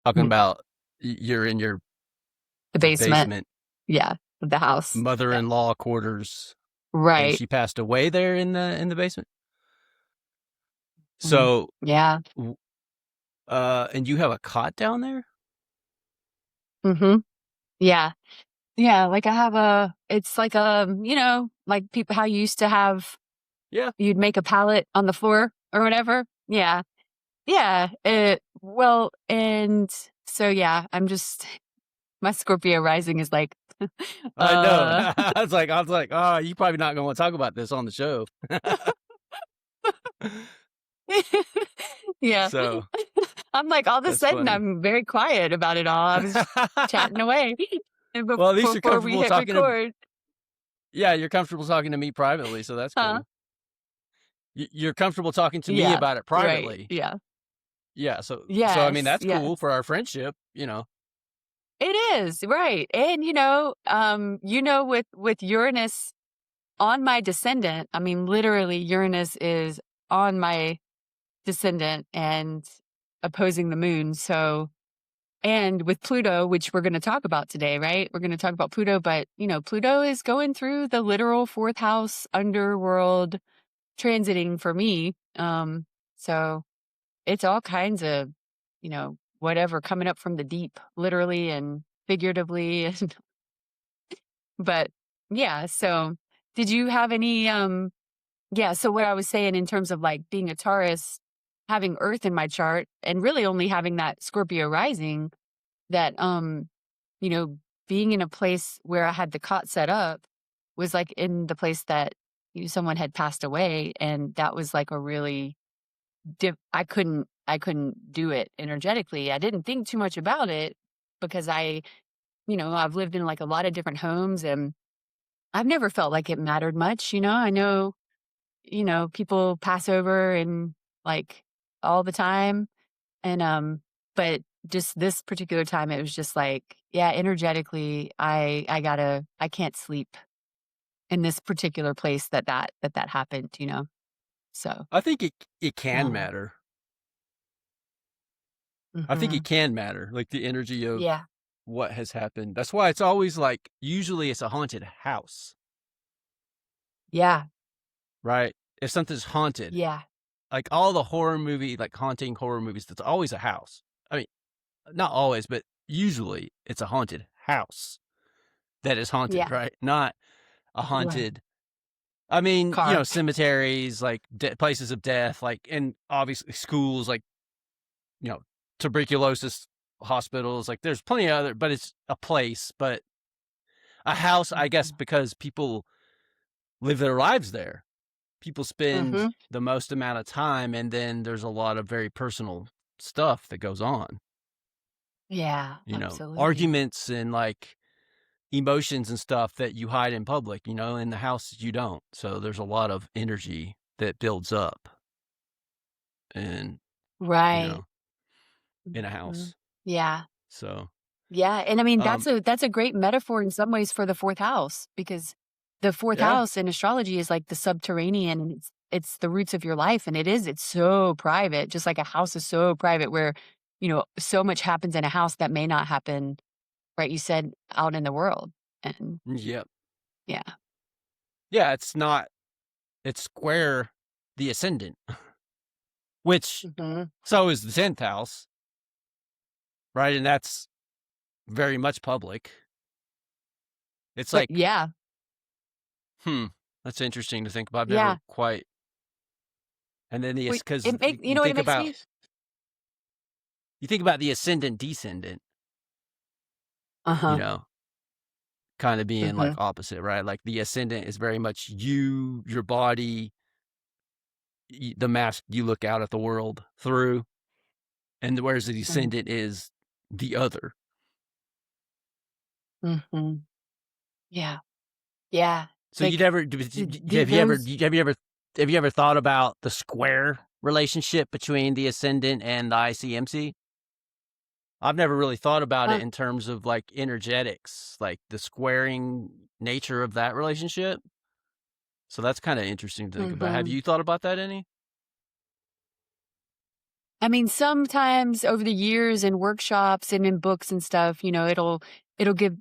Talking Mm, about you're in your the basement. basement, Yeah, of the house. Yeah. mother-in-law quarters, and Right. she passed away there in the basement. Mm. So, Yeah. and you have a cot down there? Mm-hmm. Yeah. Yeah. Like I have it's like like people, how you used to have, Yeah. you'd make a pallet on the floor or whatever. Yeah. Yeah. Well, and so, yeah, my Scorpio rising is like, I know. uh, I was like, oh, you probably not gonna want to talk about this on the show. yeah. So I'm like, all of a that's sudden, funny. I'm very quiet about it all. I was chatting away and Well, at least you're before we comfortable hit talking to, record. yeah, you're comfortable talking to me privately, so that's Huh? cool. You're comfortable talking to me Yeah. about it Right. privately. Yeah. Yeah, so I mean Yes. that's Yes. cool for our friendship. It is. Right. And with Uranus on my descendant, I mean, literally Uranus is on my descendant and opposing the moon. So, and with Pluto, which we're going to talk about today, right? We're going to talk about Pluto, but Pluto is going through the literal fourth house underworld transiting for me. So it's all kinds of, whatever coming up from the deep, literally and figuratively. And but yeah, so did you have any yeah, so what I was saying in terms of like being a Taurus, having Earth in my chart and really only having that Scorpio rising, that you know, being in a place where I had the cot set up was like in the place that someone had passed away, and that was like a really I couldn't do it energetically. I didn't think too much about it because I've lived in like a lot of different homes, and I've never felt like it mattered much. I know, people pass over and like all the time. And, but just this particular time, it was just like, yeah, energetically, I can't sleep in this particular place that happened. So, I think it can uh, matter. I think it mhm. can matter, like the energy of Yeah, what has happened. That's why it's always like usually it's a haunted house, yeah, right? If something's haunted, yeah, like all the horror movie, like haunting horror movies, that's always a house. I mean, not always, but usually it's a haunted house that is haunted, yeah, right? Not a right. haunted. I mean, Car. cemeteries, like places of death, like, and obviously schools, like, you know, tuberculosis hospitals. Like, there's plenty of other, but it's a place. But a house, I guess, Mhm. because people live their lives there. People spend Mhm. the most amount of time, and then there's a lot of very personal stuff that goes on. Yeah, absolutely. Arguments and like emotions and stuff that you hide in public. In the house you don't. So there's a lot of energy that builds up, and you Right. know, in a Mhm. house. Yeah. So, Yeah, and I mean, um, that's a great metaphor in some ways for the fourth house, because the fourth yeah, house in astrology is like the subterranean, and it's the roots of your life, and it's so private, just like a house is so private where, so much happens in a house that may not happen, right? You said out in the world. And yep, yeah. yeah. It's square the ascendant, which Mhm. so is the 10th house, right? And that's very much public. It's But like, yeah. hmm, that's interesting to think about. I've never Yeah. quite. And then Wait, because it make you you know what it think makes about me. the ascendant descendant, you Uh-huh. know, kind of being like Mhm. opposite, right? Like the ascendant is very much you, your body, the mask you look out at the world through, and whereas the Mhm. descendant is the other. Mhm. Yeah. Yeah. So you Like never those. have you ever thought about the square relationship between the ascendant and the ICMC? I've never really thought about it um in terms of like energetics, like the squaring nature of that relationship. So that's kind of interesting to think about. Have mhm. you thought about that any? I mean, sometimes over the years in workshops and in books and stuff, it'll give,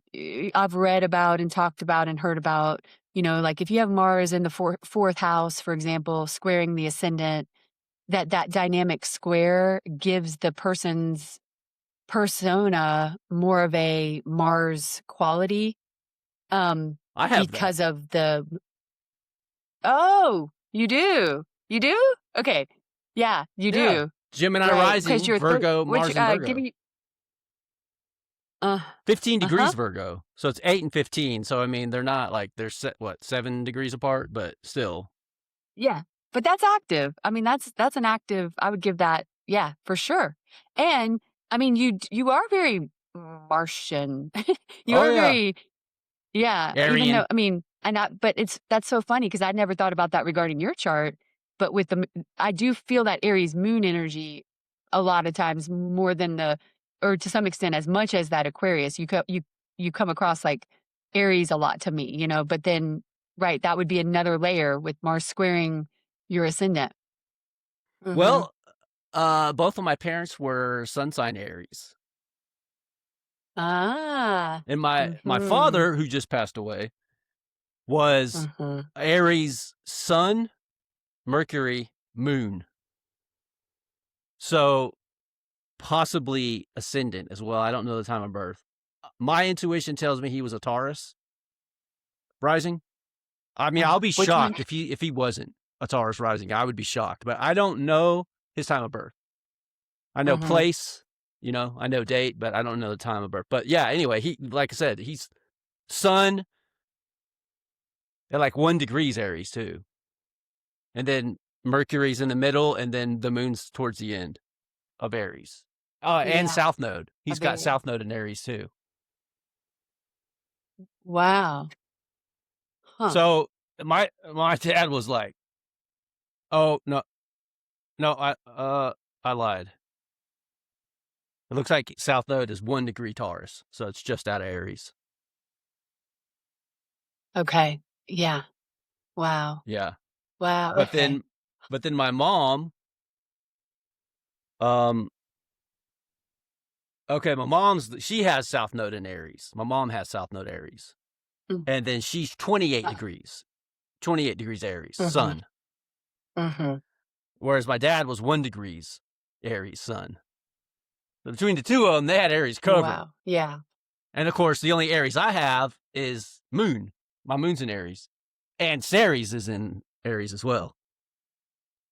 I've read about and talked about and heard about, like if you have Mars in the fourth house, for example, squaring the ascendant, that dynamic square gives the person's persona more of a Mars quality, I have that. because of the oh, you do? Okay. Yeah, you Yeah. do. Gemini Right, because rising, you're Virgo, which, Mars and give Virgo. me uh, 15 uh-huh. degrees Virgo. So it's 8 and 15. So, I mean, they're not like, they're 7 degrees apart, but still. Yeah, but that's active. I mean, that's an active, I would give that, yeah, for sure. And, I mean, you are very Martian. You Oh, are yeah. very, yeah, even though, Aryan. I mean, but that's so funny because I never thought about that regarding your chart, but with I do feel that Aries moon energy a lot of times more than or to some extent as much as that Aquarius. You come across like Aries a lot to me, but then, right, that would be another layer with Mars squaring your ascendant. Mhm. Well, both of my parents were sun sign Aries. Ah. And my Mhm. father, who just passed away, was Mhm. Aries sun, Mercury, moon. So possibly ascendant as well. I don't know the time of birth. My intuition tells me he was a Taurus rising. I mean, I'll be Which one? shocked if he wasn't a Taurus rising. I would be shocked, but I don't know his time of birth. I know Mhm. place, I know date, but I don't know the time of birth. But yeah, anyway, he, like I said, he's sun at like 1 degrees Aries too, and then Mercury's in the middle, and then the moon's towards the end of Aries. And Yeah, South Node. a He's got very South Node in Aries too. wow. Huh. So my dad was like, "Oh no, no, I lied. It looks like South Node is 1 degree Taurus, so it's just out of Aries." Okay. Yeah. Wow. Yeah, Wow, but okay. then my mom, um, okay, she has South Node in Aries. My mom has South Node Aries, Mm. and then she's 28 Uh, degrees, 28 degrees Aries, mhm, Sun. mhm. Whereas my dad was 1 degrees Aries, Sun. So between the two of them, they had Aries covered. Wow. Yeah. And of course, the only Aries I have is Moon. My Moon's in Aries, and Ceres is in Aries as well.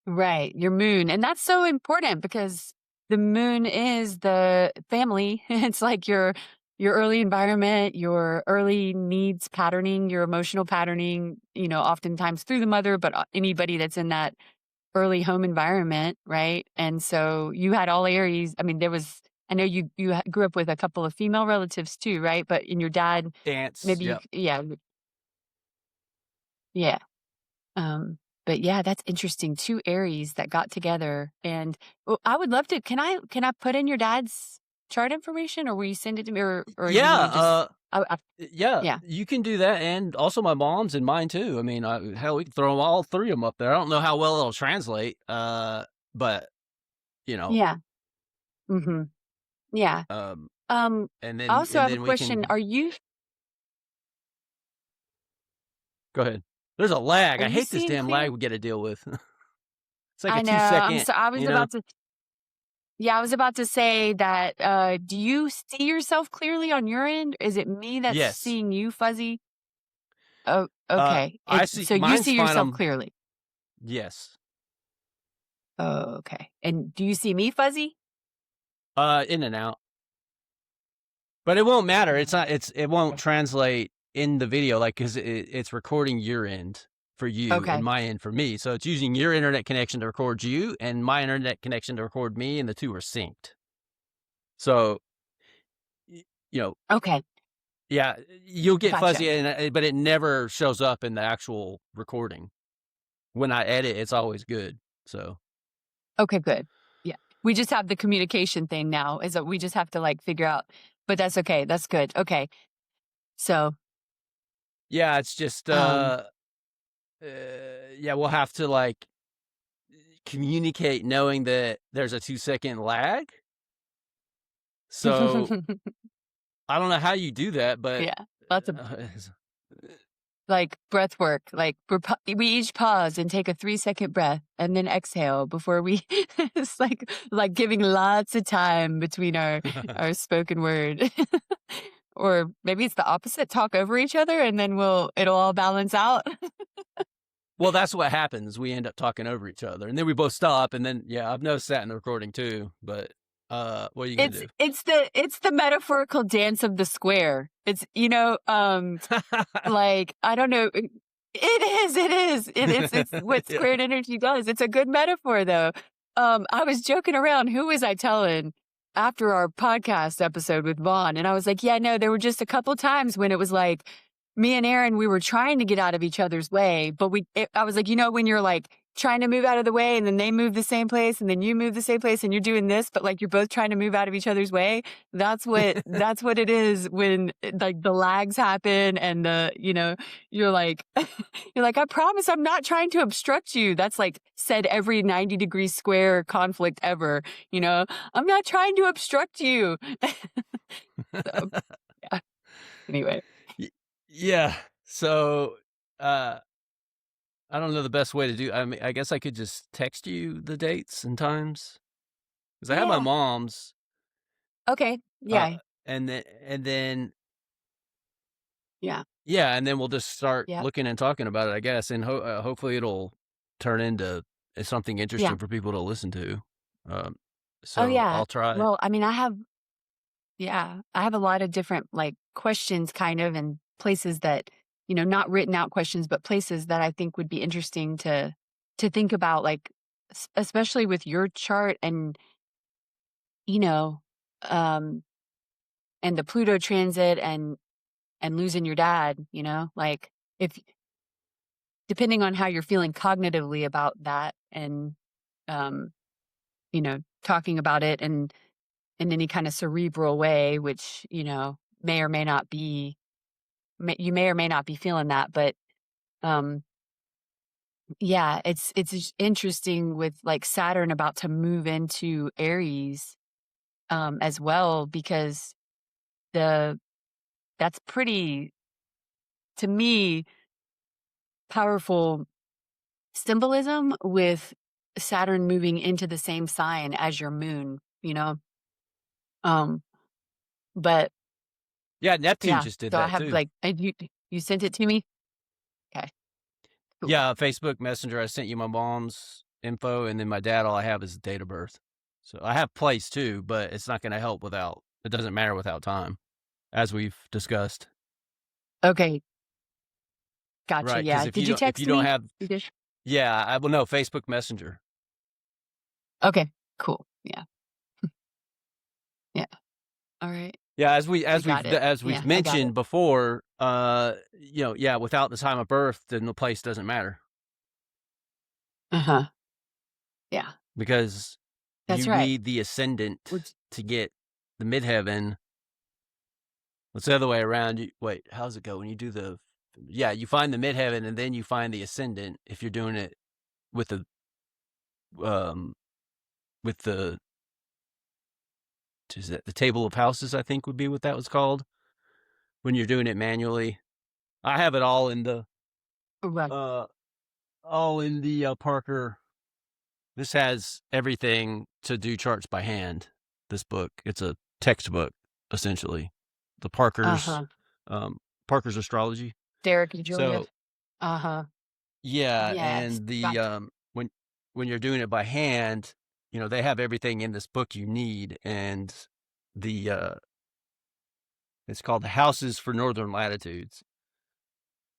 Right, your moon, and that's so important because the moon is the family. It's like your early environment, your early needs patterning, your emotional patterning, oftentimes through the mother, but anybody that's in that early home environment, right? And so you had all Aries. I mean, I know you grew up with a couple of female relatives too, right? But in your dad, Dance, maybe yep. yeah, yeah. Um, but yeah, that's interesting. Two Aries that got together, and well, I would love to. Can I put in your dad's chart information, or will you send it to me, or do you Yeah, want to just? yeah, Yeah, you can do that, and also my mom's and mine too. I mean, hell, we can throw them all three of them up there. I don't know how well it'll translate, but you know, yeah, mm-hmm, yeah. um, Um, I also and have a then we question. can go ahead. There's a lag. Are I you hate this seeing damn clear? lag we got to deal with. It's like a I know. 2 second, I was you know. about to. Yeah, I was about to say that. Do you see yourself clearly on your end? Is it me that's Yes. seeing you fuzzy? Oh, okay. I see. So you Mine's see fine. yourself clearly. Yes. Oh, okay. And do you see me fuzzy? In and out. But it won't matter. It's Mm, not. It won't okay. translate in the video, like because it's recording your end for you and Okay. my end for me. So it's using your internet connection to record you and my internet connection to record me, and the two are synced. So you know, Okay. yeah, you'll get Gotcha. fuzzy, but it never shows up in the actual recording. When I edit, it's always good. So Okay, good. Yeah. We just have the communication thing now is that we just have to like figure out, but that's okay. That's good. Okay. So, yeah, it's just um, yeah, we'll have to like communicate knowing that there's a 2-second lag. So I don't know how you do that, but Yeah, lots of uh, like breath work. Like we each pause and take a 3-second breath and then exhale before we. It's like giving lots of time between our spoken word. Or maybe it's the opposite. Talk over each other and then it'll all balance out. well, that's what happens. We end up talking over each other, and then we both stop, and then I've noticed that in the recording too. But what are you gonna It's the metaphorical dance of the square. It's like I don't know. It's what Yeah. squared energy does. It's a good metaphor though. I was joking around. Who was I telling after our podcast episode with Vaughn? And I was like, yeah, no, there were just a couple times when it was like me and Aaron, we were trying to get out of each other's way, but I was like, when you're like trying to move out of the way and then they move the same place and then you move the same place and you're doing this, but like you're both trying to move out of each other's way. That's what it is when like the lags happen and you're like, I promise I'm not trying to obstruct you. That's like said every 90-degree square conflict ever, I'm not trying to obstruct you. So, yeah. Anyway. Yeah. So, I don't know the best way to do. I mean, I guess I could just text you the dates and times because I have my Yeah. mom's. Okay. Yeah. And then Yeah. and then we'll just start Yeah. looking and talking about it, I guess, and hopefully it'll turn into something interesting Yeah. for people to listen to. Oh, So yeah. I'll try it. Well, I mean, I have a lot of different like questions kind of and places that, not written out questions, but places that I think would be interesting to think about, like, especially with your chart and, you know, um, and the Pluto transit and losing your dad, like if depending on how you're feeling cognitively about that and, um, talking about it and in any kind of cerebral way, which, may or may not be, you may or may not be feeling that, but, um, yeah, it's just interesting with like Saturn about to move into Aries, as well, because the that's pretty, to me, powerful symbolism with Saturn moving into the same sign as your moon, um, but Yeah, Neptune yeah, just did so I that have too. like, you sent it to me? Okay, cool. Yeah, Facebook Messenger. I sent you my mom's info, and then my dad. All I have is date of birth. So I have place too, but it's not going to help without. It doesn't matter without time, as we've discussed. Okay, gotcha, Right? Because yeah. Did you if you text don't me? have, You did? I will know Facebook Messenger. Okay, cool, yeah. Yeah, alright. Yeah, I got it. as we've Yeah, I got it. mentioned before, without the time of birth, then the place doesn't matter Uh-huh. Yeah, because that's you right. need the ascendant Which to get the midheaven. What's the other way around? Wait, how's it go when you do the? Yeah, you find the midheaven and then you find the ascendant if you're doing it with the um with the the table of houses, I think would be what that was called when you're doing it manually. I have it all in the Right. uh Parker. This has everything to do charts by hand. This book, it's a textbook essentially. The Uh-huh. Parker's Astrology. Derek and Julia. So Uh-huh. yeah, Yes, and the gotcha. when you're doing it by hand, they have everything in this book you need, and the it's called the Houses for Northern Latitudes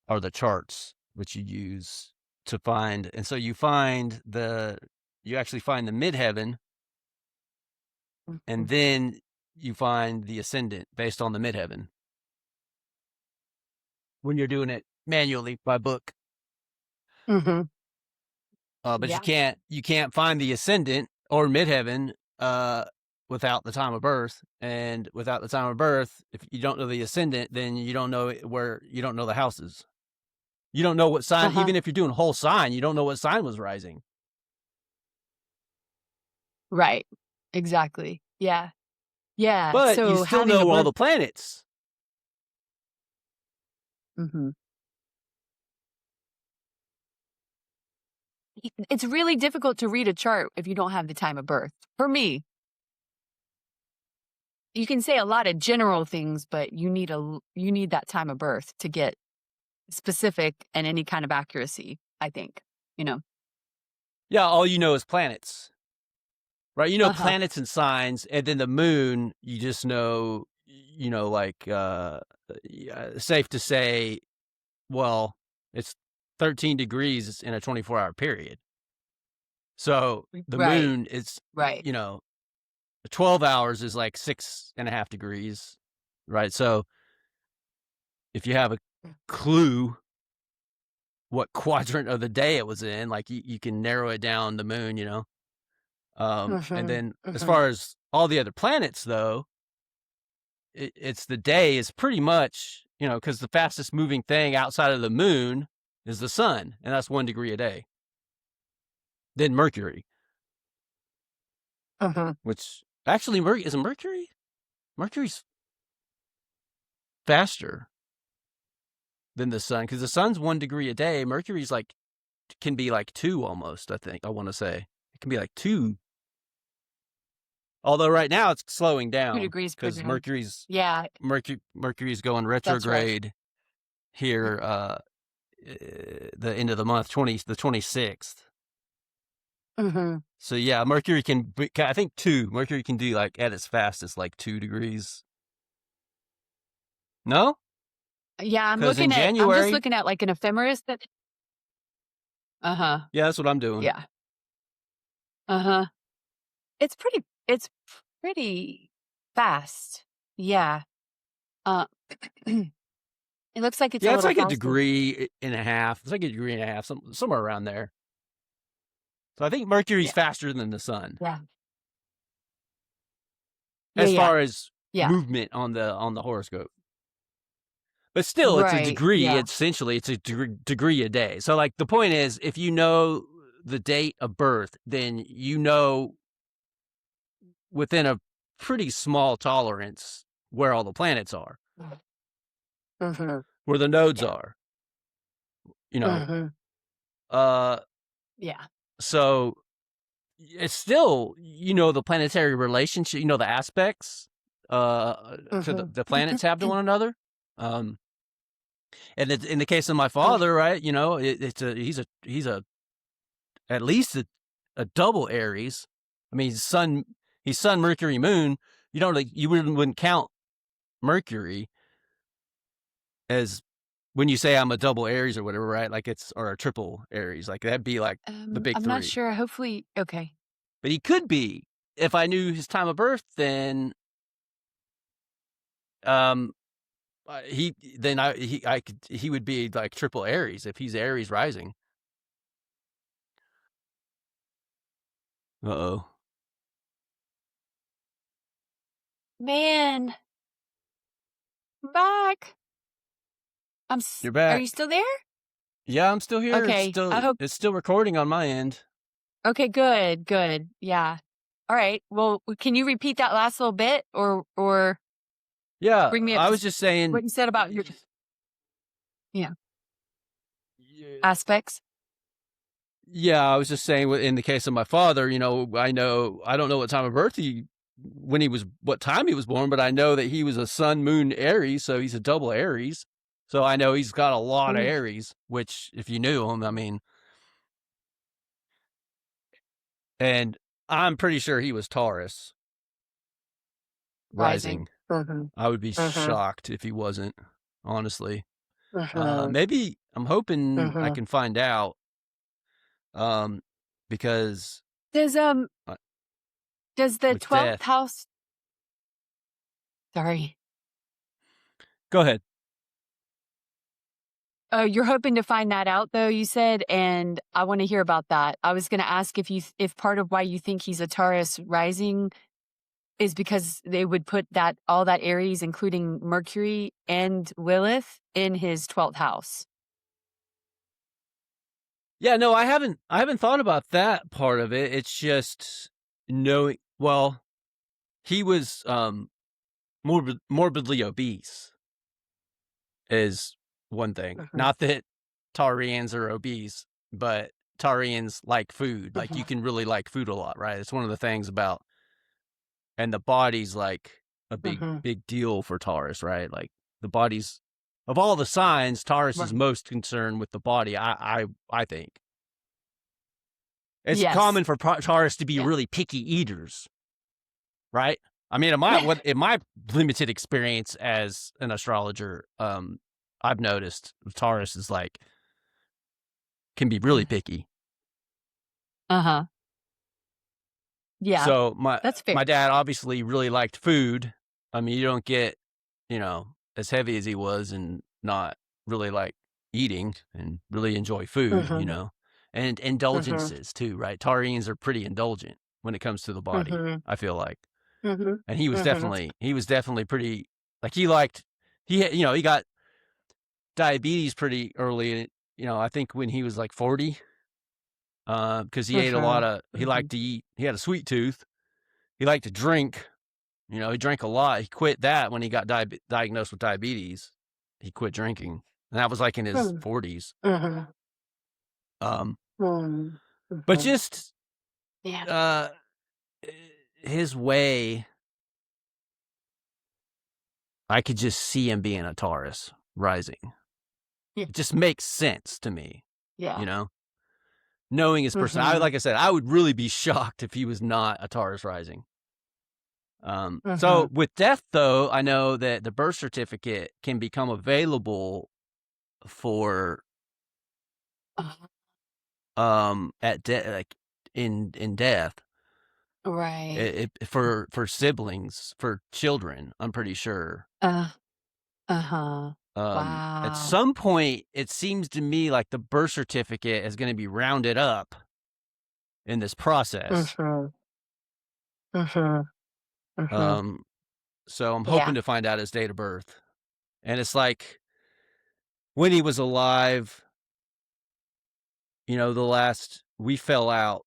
are the charts which you use to find, and so you actually find the midheaven, and Mhm. then you find the ascendant based on the midheaven when you're doing it manually by book. Mhm. But Yeah. you can't find the ascendant or midheaven without the time of birth, and without the time of birth, if you don't know the ascendant, then you don't know you don't know the houses. You don't know what sign, Uh-huh. even if you're doing a whole sign, you don't know what sign was rising. Right. Exactly. Yeah. Yeah. But you So still having a know all birth. the planets. Mhm. It's really difficult to read a chart if you don't have the time of birth. For me, you can say a lot of general things, but you need that time of birth to get specific and any kind of accuracy, I think, you know. Yeah, all you know is planets. Right? You know Uh-huh. planets and signs, and then the moon, you just know, like, yeah, safe to say, well, it's 13 degrees in a 24-hour period. So the Right. moon is, Right. 12 hours is like 6.5 degrees, right? So if you have a clue what quadrant of the day it was in, like you can narrow it down the moon. And Mhm. then as Mhm. far as all the other planets, though, it's the day is pretty much, because the fastest moving thing outside of the moon is the sun, and that's 1 degree a day. Then Mercury, Mhm. which actually isn't Mercury's faster than the sun, because the sun's 1 degree a day. Mercury's like can be like 2 almost. I want to say it can be like 2. Although right now it's slowing 2 down degrees per because day. Yeah, Mercury's going that's right. retrograde here. The end of the month, the 26th. Mhm. So yeah, Mercury I think 2. Mercury can do like at its fastest like 2 degrees. No, Yeah, because in I'm just January, looking at like an ephemeris that. Uh-huh. yeah, that's what I'm doing. Yeah. Uh-huh. It's pretty fast. Yeah. Uh it looks like it's a Yeah, it's little like a faster. degree and a half. It's like a degree and a half, somewhere around there. So I think Mercury's Yeah. faster than the sun Yeah. Yeah, as yeah. far as Yeah. movement on the horoscope. But still, it's a Right. degree. Yeah. Essentially, it's a degree a day. So, like, the point is, if you know the date of birth, then you know within a pretty small tolerance where all the planets are, Mhm. where the nodes Yeah. are. You know, Mhm. uh, Yeah. so it's still the planetary relationship. The aspects to Mhm. the planets have to one another. Um, and in the case of my father, right? He's at least a double Aries. I mean, he's Sun, Mercury, Moon. You wouldn't count Mercury as when you say I'm a double Aries or whatever, right? Like or a triple Aries. Like that'd be like the big I'm not three. sure. Hopefully, okay. But he could be if I knew his time of birth. Then um, he would be like triple Aries if he's Aries rising. Uh oh, Man, I'm back. you're Are you back. still there? Yeah, I'm still here. Okay. I hope. It's still recording on my end. Okay, good. Good. Yeah. All right. Well, can you repeat that last little bit or Yeah, bring me up I to was just saying. what you said about your yeah, y- aspects? Yeah, I was just saying. In the case of my father, I don't know what time of birth what time he was born, but I know that he was a Sun, Moon, Aries, so he's a double Aries. So I know he's got a lot of Ooh, Aries, which if you knew him, I mean, and I'm pretty sure he was Taurus rising. rising. Mhm. I would be Mhm. shocked if he wasn't, honestly. Mhm. Maybe I'm hoping I Mhm. can find out, um, because Does uh, does the with 12th death. house sorry. Go ahead. You're hoping to find that out though, you said, and I want to hear about that. I was going to ask if part of why you think he's a Taurus rising is because they would put that all that Aries, including Mercury and Lilith, in his 12th house. Yeah, no, I haven't thought about that part of it. It's just, knowing, well, he was morbidly obese is one thing. Mhm, Not that Taurians are obese, but Taurians like food. Like, mhm, you can really like food a lot, right? It's one of the things about, and the body's like a big, mhm. big deal for Taurus, right? Like, the body's, of all the signs, Taurus is Right. most concerned with the body. I think it's Yes. common for Taurus to be Yeah. really picky eaters, right? I mean, in my limited experience as an astrologer, I've noticed Taurus is like, can be really picky. Uh-huh. Yeah, So that's my fair. dad obviously really liked food. I mean, you don't get, as heavy as he was and not really like eating and really enjoy food, Mhm, and mhm, indulgences too, right? Taurians are pretty indulgent when it comes to the body, mhm, I feel like. mhm, And mhm, he was definitely pretty, like, he got diabetes pretty early, I think when he was like 40, because he ate a lot mhm, of, he liked mhm. to eat, he had a sweet tooth. He liked to drink. He drank a lot. He quit that when he got diagnosed with diabetes. He quit drinking, and that was like in his Mm, 40s. mhm, Um, mm, but mhm. just Yeah, uh, his way, I could just see him being a Taurus rising. yeah, It just makes sense to me, you yeah. know, knowing his person. Mhm, Like I said, I would really be shocked if he was not a Taurus rising. So mhm. with death, though, I know that the birth certificate can become available for Uh, like in death, right. for siblings, for children, I'm pretty sure. Uh, uh-huh. At Wow. some point, it seems to me like the birth certificate is going to be rounded up in this process. Mhm, mhm, mhm. um so I'm hoping Yeah. to find out his date of birth. And it's like, when he was alive, the last we fell out,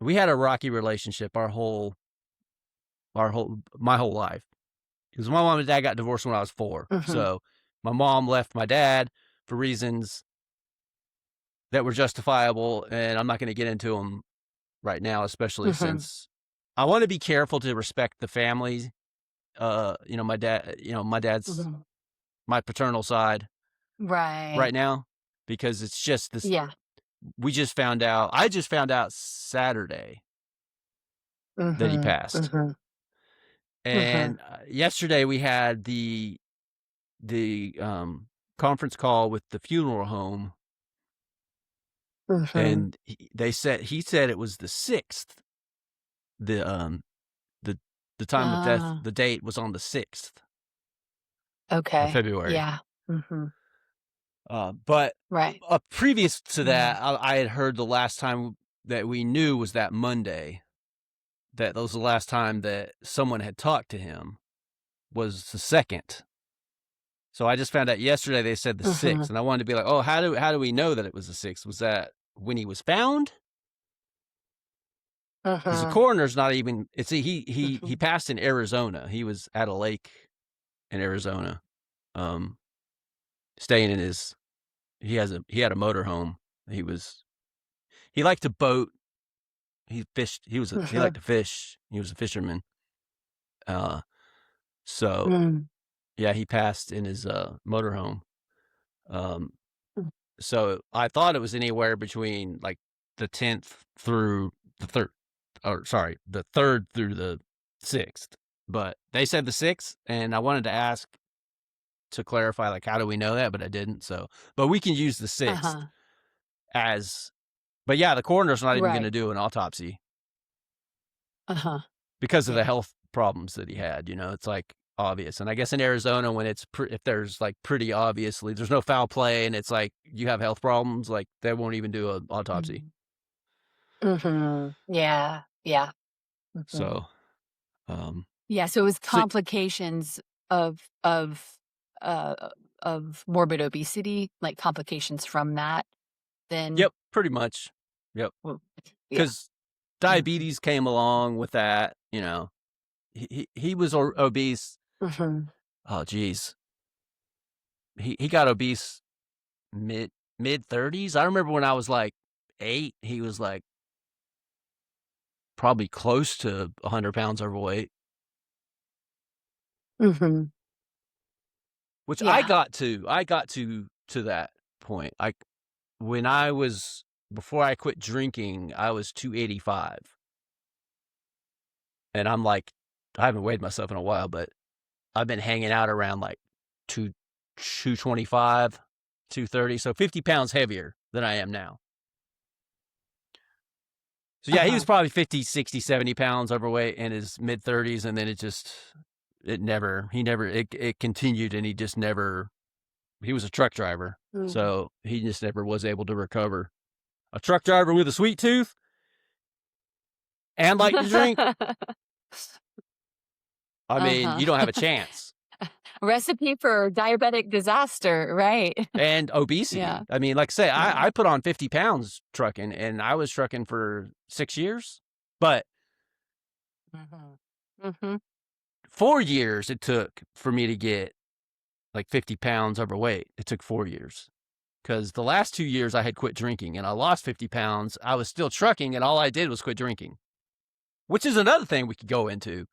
we had a rocky relationship my whole life. Because my mom and dad got divorced when I was 4. Mhm, So my mom left my dad for reasons that were justifiable, and I'm not going to get into them right now, especially mhm, since I want to be careful to respect the family. My dad's, mhm. my paternal side Right. right now, because it's just this. Yeah. I just found out Saturday that he Mhm, passed. mhm, mhm, And yesterday we had the conference call with the funeral home. mhm. And he said it was the 6th. The, the the time of death, Ah, the date was on the 6th of okay. February. Yeah. Mhm. But, Right. previous to Mm. that, I had heard the last time that we knew was that Monday, that was the last time that someone had talked to him, was the 2nd. So I just found out yesterday they said the 6th, Mhm, and I wanted to be like, "Oh, how do we know that it was the 6th? Was that when he was found?" Because the mhm, coroner's not even, it's he mhm. passed in Arizona. He was at a lake in Arizona, um, staying in his he had a motorhome. He was he liked to boat. He fished. He liked Mhm. to fish. He was a fisherman. Uh, so Mm, yeah, he passed in his motorhome. Um, mm, so I thought it was anywhere between like the 10th through the 3rd, or sorry, the 3rd through the 6th. But they said the 6th, and I wanted to ask to clarify, like, how do we know that? But I didn't. So, but we can use the 6th uh-huh. as, but yeah, the coroner's not even going Right. to do an autopsy Uh-huh. because of the Yeah. health problems that he had. It's like obvious. And I guess in Arizona, when if there's like pretty obviously, there's no foul play and it's like you have health problems, like they won't even do an autopsy. Mhm. Mhm. Yeah. Yeah. Mhm. So, um, Yeah, so it was so complications of of, of morbid obesity, like complications from that, then yep, pretty much. Yep. well, yeah. Because diabetes came along with that. You know, he was obese. Mhm. Oh, geez, he got obese mid 30s. I remember when I was like 8, he was like probably close to 100 pounds overweight, Mhm. which Yeah. I got to that point. When I was, before I quit drinking, I was 285. And I'm like, I haven't weighed myself in a while, but I've been hanging out around like 225, 230. So 50 pounds heavier than I am now. So yeah, he was Uh-huh. probably 50, 60, 70 pounds overweight in his mid 30s. And then it continued, and he just never, he was a truck driver. Mhm. So he just never was able to recover. A truck driver with a sweet tooth and like to drink. I mean, Uh-huh. you don't have a chance. Recipe for diabetic disaster, right? And obesity. Yeah. I mean, like I say, Yeah. I put on 50 pounds trucking, and I was trucking for 6 years. But Mhm. Mhm. 4 years it took for me to get like 50 pounds overweight. It took 4 years. Because the last 2 years I had quit drinking and I lost 50 pounds. I was still trucking, and all I did was quit drinking, which is another thing we could go into.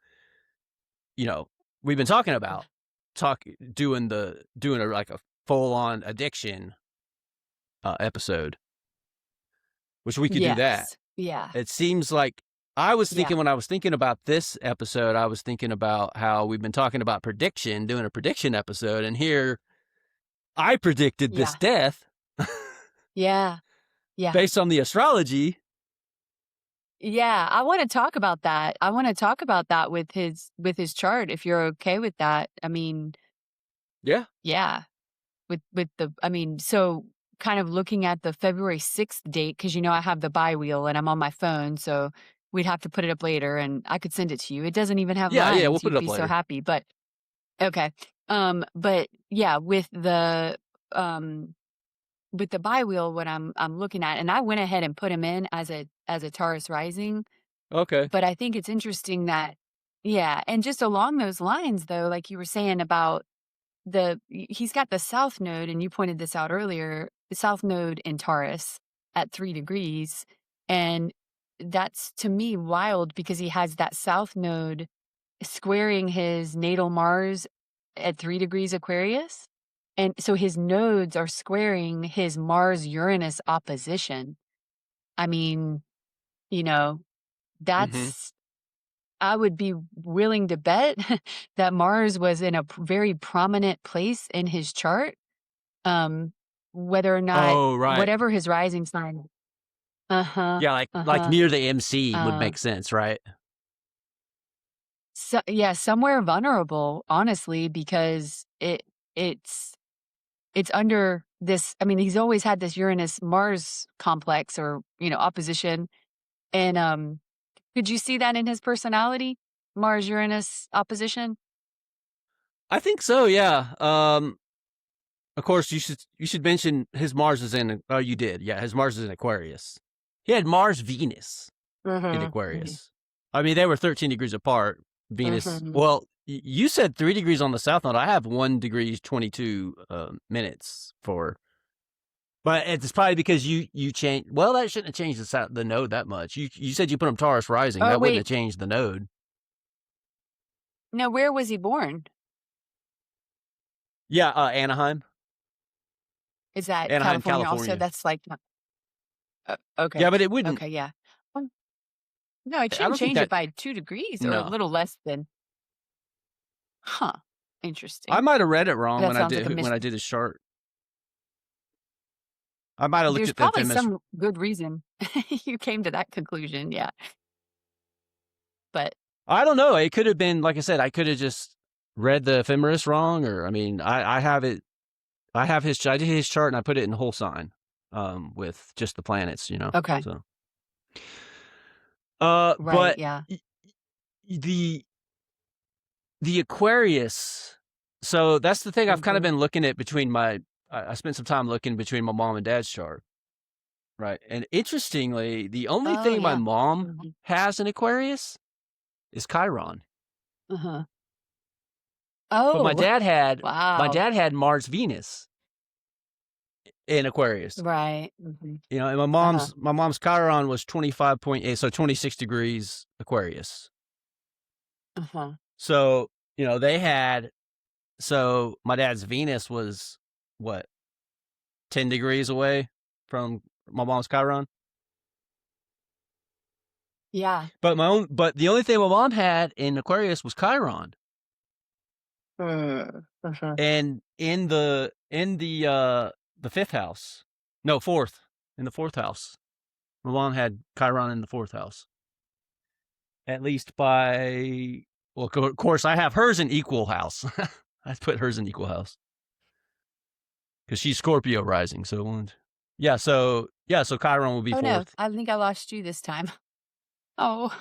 You know, we've been talking about doing like a full on addiction episode, which we could do that. Yes. Yeah. It seems like I was Yeah. thinking, when I was thinking about this episode, I was thinking about how we've been talking about prediction, doing a prediction episode, and here I predicted this Yeah. death Yeah. Yeah. based on the astrology. Yeah. I want to talk about that. I want to talk about that with his chart if you're okay with that. I mean, Yeah. yeah. With the so kind of looking at the February 6th date, because I have the bi wheel and I'm on my phone, so we'd have to put it up later and I could send it to you. It doesn't even have Yeah. We'll lines. put it You'd up be so later. happy. But okay. But yeah, um with the bi wheel, what I'm looking at, and I went ahead and put him in as a Taurus rising. Okay. But I think it's interesting that, yeah, and just along those lines though, like you were saying about he's got the south node, and you pointed this out earlier, the south node in Taurus at 3 degrees. And that's to me wild because he has that south node squaring his natal Mars at 3 degrees Aquarius. And so his nodes are squaring his Mars Uranus opposition. I mean, you know, Mm-hmm. that's, I would be willing to bet that Mars was in a very prominent place in his chart. Um, Whether or not, Oh, right. whatever his rising sign. Uh-huh. Yeah, like Uh-huh. near the MC would Uh, make sense, right? so yeah, somewhere vulnerable, honestly, because it's it's under this. I mean, he's always had this Uranus Mars complex, or, opposition. And could you see that in his personality? Mars Uranus opposition? I think so. Yeah. Of course, you should mention his Mars is in. Oh, you did. Yeah, his Mars is in Aquarius. He had Mars Venus in Mhm. Mhm. Aquarius. I mean, they were 13 degrees apart. Venus. Mhm. Well, you said 3 degrees on the south node. I have 1 degree 22 minutes for. But it's probably because you changed. Well, that shouldn't have changed the node that much. You said you put him Taurus rising. Oh, That wouldn't wait. have changed the node. No, where was he born? Yeah, Anaheim, Is that Anaheim, California also? California. That's like okay. Yeah, but it wouldn't. Okay, yeah. Um, no, it I shouldn't don't think change it that. by 2 degrees or a No, little less than. Huh. I Interesting. might have read it wrong That sounds like a when mis I did his chart. I might have looked There's at the probably feminist. some good reason you came to that conclusion, yeah. But I don't know. It could have been, like I said, I could have just read the ephemeris wrong, or I mean, I have it. I did his chart and I put it in whole sign, with just the planets, okay. So, Right, but yeah. the Aquarius. So that's the thing I've kind of Mhm. been looking at between I spent some time looking between my mom and dad's chart, Right. And interestingly, the only Oh, thing my yeah. mom Mhm. has in Aquarius is Chiron. Uh-huh. But Oh, my wow. dad had Mars Venus in Aquarius. Right. Mhm. You know, and Uh-huh. my mom's Chiron was 25.8, so 26 degrees Aquarius. Uh-huh. So, you know, so my dad's Venus was what, 10 degrees away from my mom's Chiron. Yeah. But the only thing my mom had in Aquarius was Chiron. Uh-huh. And the fifth house. No, fourth. In the fourth house. My mom had Chiron in the fourth house. At least well, of course, I have hers in equal house. I put hers in equal house because she's Scorpio rising. So, so Chiron will be Oh, no. fourth. I think I lost you this time. Oh,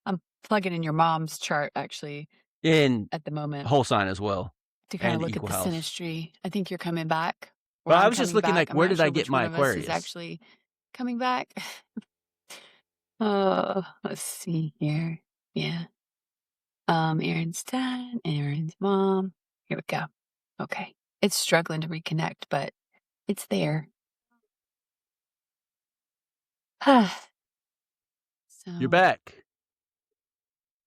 I'm plugging in your mom's chart actually In at the moment whole sign as well, to kind of and look at equal the house. synastry. I think you're coming back, or But I I'm was just coming looking back. like, I'm where not did I sure get which my one of us is Aquarius? actually coming back. Let's see here. Yeah. Aaron's dad, Aaron's mom. Here we go. Okay. It's struggling to reconnect, but it's there. So You're back.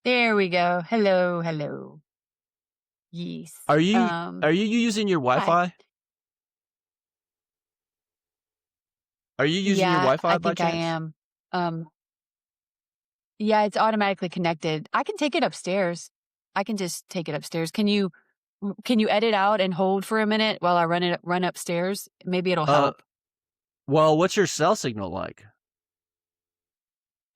there we go. Hello, hello. Yes. Are you using your Hi. Wi-Fi? Are you using your Yeah, Wi-Fi I by think I chance? am. Um, yeah, it's automatically connected. I can take it upstairs. I can just take it upstairs. Can you edit out and hold for a minute while I run upstairs? Maybe it'll Uh, help. well, what's your cell signal like?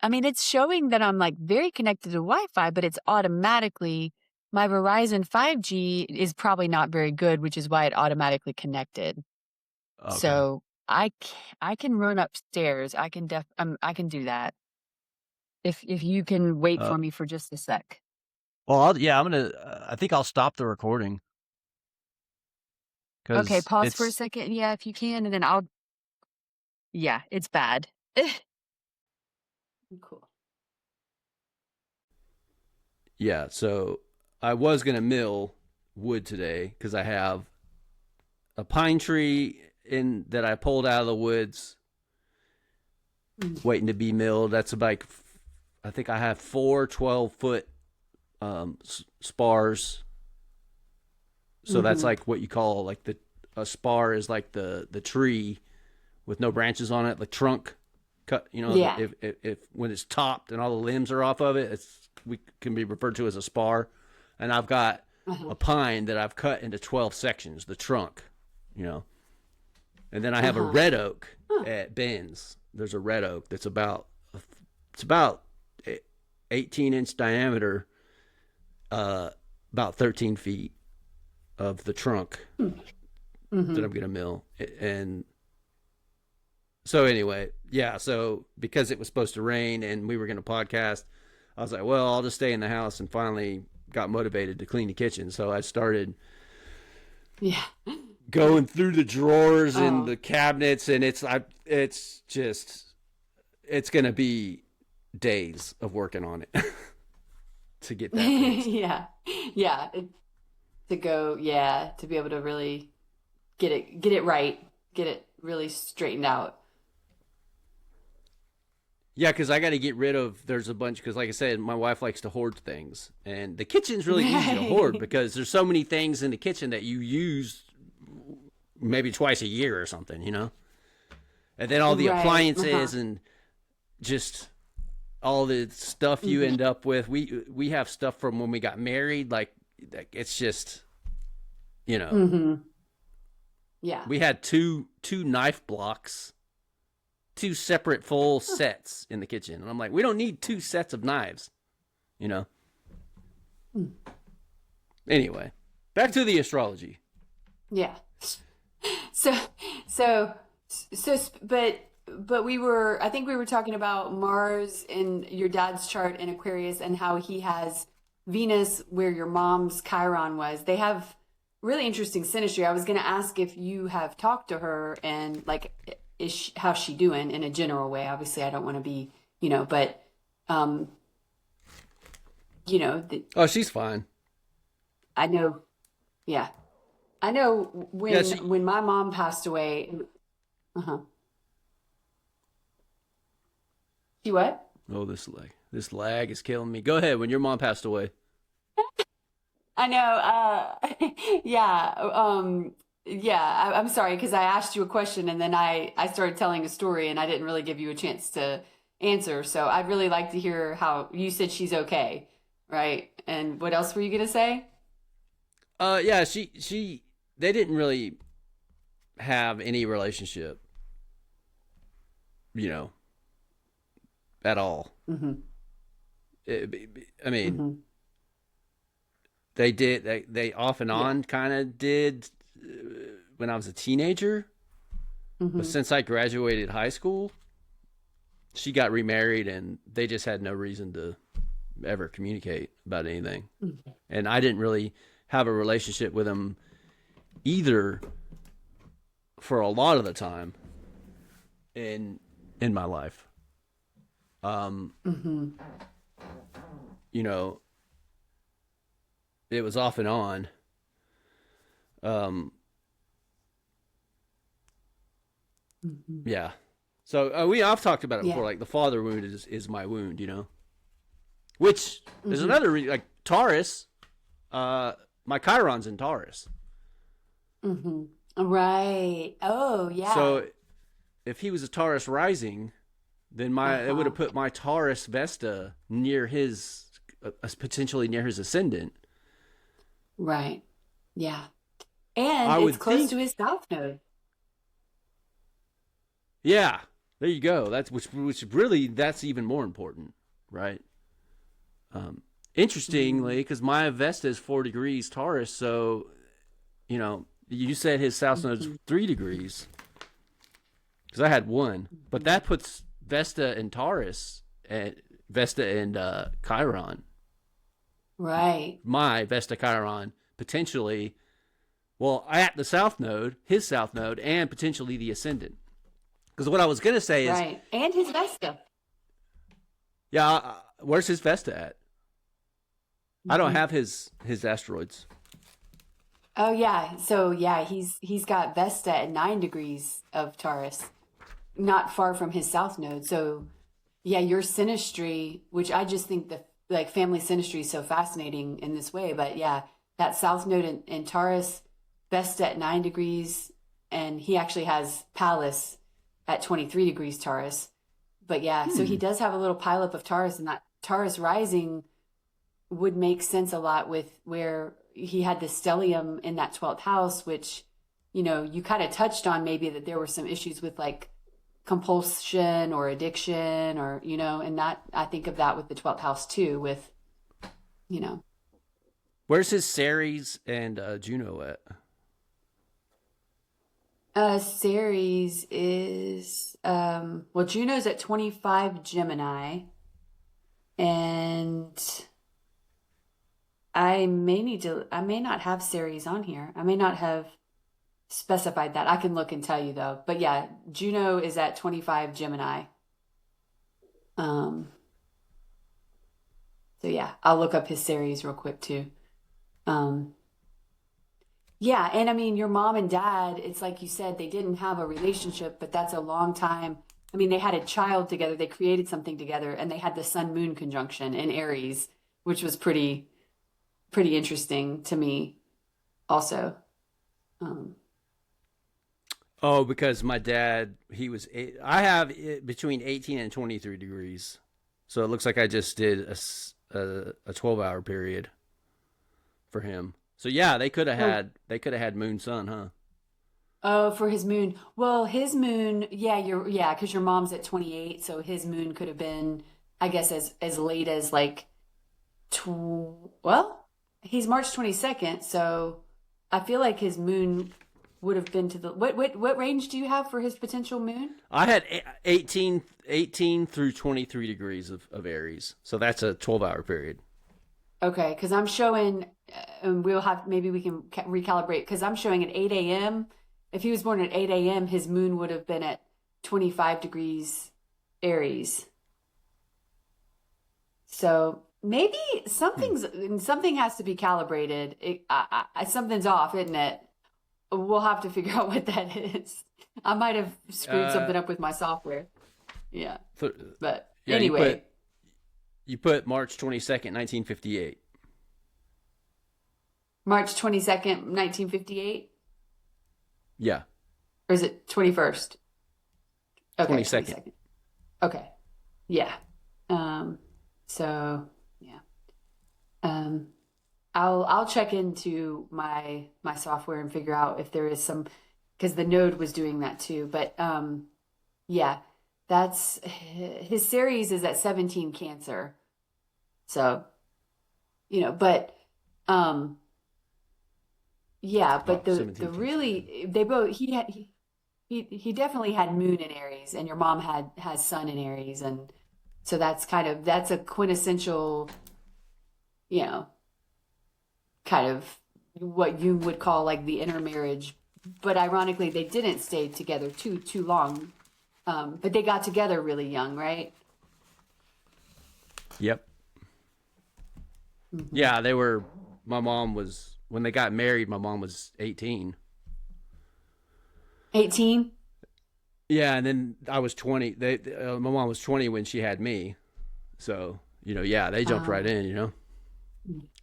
I mean, it's showing that I'm like very connected to Wi-Fi, but it's automatically my Verizon 5G is probably not very good, which is why it automatically connected. Okay. So I can run upstairs. I can do that if you can wait Uh, for me for just a sec. well, I think I'll stop the recording Okay, because pause for a second. Yeah, if you can, and then I'll. Yeah, it's bad. Cool. yeah. So I was gonna mill wood today because I have a pine tree in that I pulled out of the woods waiting to be milled. That's like, I think I have 4 12-foot spars. So that's Mm-hmm. like what you call like a spar is like the tree with no branches on it, the trunk cut. You know, Yeah. if when it's topped and all the limbs are off of it, we can be referred to as a spar. And I've got Uh-huh. a pine that I've cut into 12 sections, the trunk, you know. And then I have a Uh-huh. red oak Huh. at Ben's. There's a red oak that's about 18-inch diameter, about 13 feet of the trunk Mm-hmm. that I'm gonna mill. And so anyway, yeah. So because it was supposed to rain and we were gonna podcast, I was like, well, I'll just stay in the house, and finally got motivated to clean the kitchen. So I started Yeah. going through the drawers and Oh. the cabinets, and it's gonna be days of working on it to get that fixed. Yeah. Yeah. To go, yeah, to be able to really get it right, get it really straightened out. Yeah, because I got to get rid of. There's a bunch because, like I said, my wife likes to hoard things, and the kitchen's really easy to hoard Right. because there's so many things in the kitchen that you use maybe twice a year or something, you know. And then all the Right. Uh-huh. appliances and just all the stuff you Mm-hmm. end up with. We have stuff from when we got married. Like it's just, you know, Mm-hmm. Yeah. we had two knife blocks, two separate full sets in the kitchen, and I'm like, we don't need two sets of knives, you know. Anyway, back to the astrology. Yeah. So, so, but I think we were talking about Mars in your dad's chart in Aquarius and how he has Venus where your mom's Chiron was. They have really interesting synastry. I was going to ask if you have talked to her and like how's she doing in a general way? Obviously, I don't want to be, but um, the, Oh, she's fine. I know, yeah, I know Yeah, when my mom passed away. Uh-huh. She what? oh, this lag is killing me. Go ahead. When your mom passed away. I know. Yeah. Yeah. I'm sorry because I asked you a question and then I started telling a story and I didn't really give you a chance to answer. So I'd really like to hear how you said she's okay, right? And what else were you gonna say? Yeah, they didn't really have any relationship, you know, at all. Mm-hmm. I mean, Mm-hmm. they off and Yeah. on kind of did when I was a teenager, but Mm-hmm. since I graduated high school, she got remarried and they just had no reason to ever communicate about anything. Mm-hmm. And I didn't really have a relationship with him either for a lot of the time in my life. Um, Mm-hmm. you know, it was off and on. Um, Mm-hmm. yeah. So I've talked about it Yeah. before. Like the father wound is my wound, which is Mm-hmm. another like Taurus. My Chiron's in Taurus, Mm-hmm. Right. Oh, yeah. so if he was a Taurus rising, then my it would Uh-huh. have put my Taurus Vesta near his potentially near his ascendant. Right. Yeah. And I it's would close to think, his south node. yeah, there you go. That's which really that's even more important, right? Um, Mm-hmm. Interestingly, because my Vesta is 4 degrees Taurus, so you said his South Node's Mm-hmm. 3 degrees because I had one, but Mm-hmm. that puts Vesta and Taurus and Vesta and Chiron, Right. my Vesta Chiron potentially. Well, at the South Node, his South Node, and potentially the Ascendant. Because what I was gonna say is, Right. And his Vesta. yeah, where's his Vesta at? I don't Hmm. have his asteroids. Oh yeah. So yeah, he's got Vesta at 9 degrees of Taurus, not far from his south node. So yeah, your synastry, which I just think the like family synastry is so fascinating in this way. But yeah, that south node in Taurus, Vesta at 9 degrees, and he actually has Pallas at 23 degrees Taurus. But yeah, so he Hmm. does have a little pileup of Taurus, and that Taurus rising would make sense a lot with where he had the stellium in that 12th house, which, you kind of touched on maybe that there were some issues with like compulsion or addiction or, and that I think of that with the 12th house too, with, you know, Where's his Ceres and Juno at? Ceres is, well, Juno's at 25 Gemini, and I may not have Ceres on here. I may not have specified that. I can look and tell you though. But yeah, Juno is at 25 Gemini. Um, so yeah, I'll look up his series real quick too. Um, yeah, and I mean, your mom and dad, it's like you said, they didn't have a relationship, but that's a long time. I mean, they had a child together, they created something together, and they had the sun moon conjunction in Aries, which was pretty interesting to me also. Um, Oh, because my dad, I have it between 18 and 23 degrees. So it looks like I just did a 12-hour period for him. So yeah, oh, they could have had moon sun, huh? oh, for his moon. Well, his moon, yeah, because your mom's at 28, so his moon could have been, I guess, as late as like well, he's March 22nd, so I feel like his moon would have been to the what range do you have for his potential moon? I had 18 through 23 degrees of Aries. So that's a 12-hour period. Okay, because I'm showing, and we'll have maybe we can recalibrate because I'm showing at 8 a.m. If he was born at 8 a.m., his moon would have been at 25 degrees Aries. So maybe something has to be calibrated. Something's off, isn't it? We'll have to figure out what that is. I might have screwed something up with my software. Yeah. But Yeah, anyway. you put March 22nd, 1958. March 22nd, 1958? Yeah. Or is it 21st? Okay, 22nd. Okay. Yeah. So yeah. I'll check into my software and figure out if there is some, because the node was doing that too. But yeah, that's his series is at 17 Cancer. So, but yeah, but the 17 really they both he definitely had Moon in Aries, and your mom has Sun in Aries, and so that's a quintessential, you know, kind of what you would call like the intermarriage. But ironically, they didn't stay together too long, but they got together really young, right? Yep. Mm-hmm. Yeah, my mom was, when they got married, my mom was 18. 18? Yeah, and then I was 20. My mom was 20 when she had me. So, yeah, they jumped right in,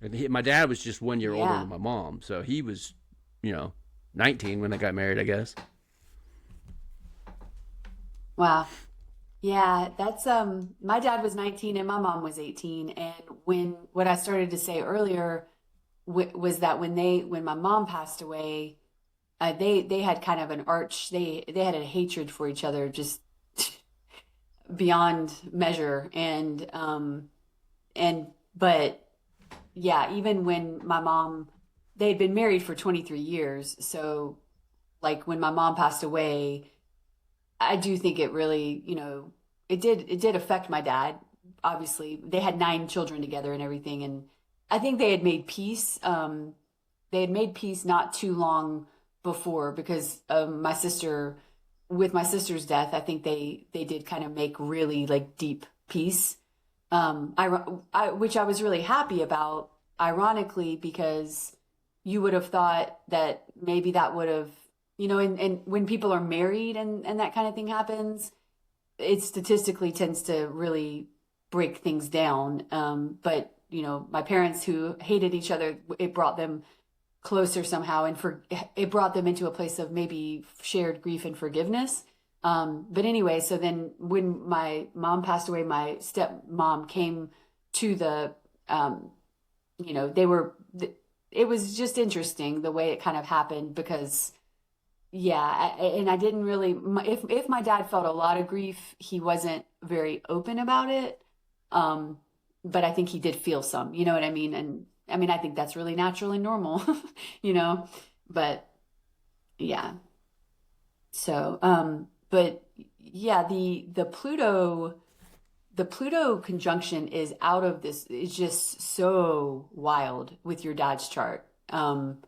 And my dad was just 1 year older than my mom. So he was, 19 when they got married, I guess. Wow. Yeah, that's my dad was 19 and my mom was 18, and what I started to say earlier was that when my mom passed away, they had kind of an they had a hatred for each other just beyond measure, but yeah, even when my mom, they had been married for 23 years, so like when my mom passed away, I do think it really, it did affect my dad. Obviously, they had 9 children together and everything, and I think they had made peace. They had made peace not too long before, because with my sister's death, I think they did kind of make really like deep peace. Which I was really happy about, ironically, because you would have thought that maybe that would have, and when people are married and that kind of thing happens, it statistically tends to really break things down. But, my parents who hated each other, it brought them closer somehow, and it brought them into a place of maybe shared grief and forgiveness. But anyway, so then when my mom passed away, my stepmom came to it was just interesting the way it kind of happened, because and I didn't really, if my dad felt a lot of grief, he wasn't very open about it. But I think he did feel some, you know what I mean? And I mean, I think that's really natural and normal, but yeah. So, but yeah, the Pluto conjunction is out of this. It's just so wild with your dad's chart. And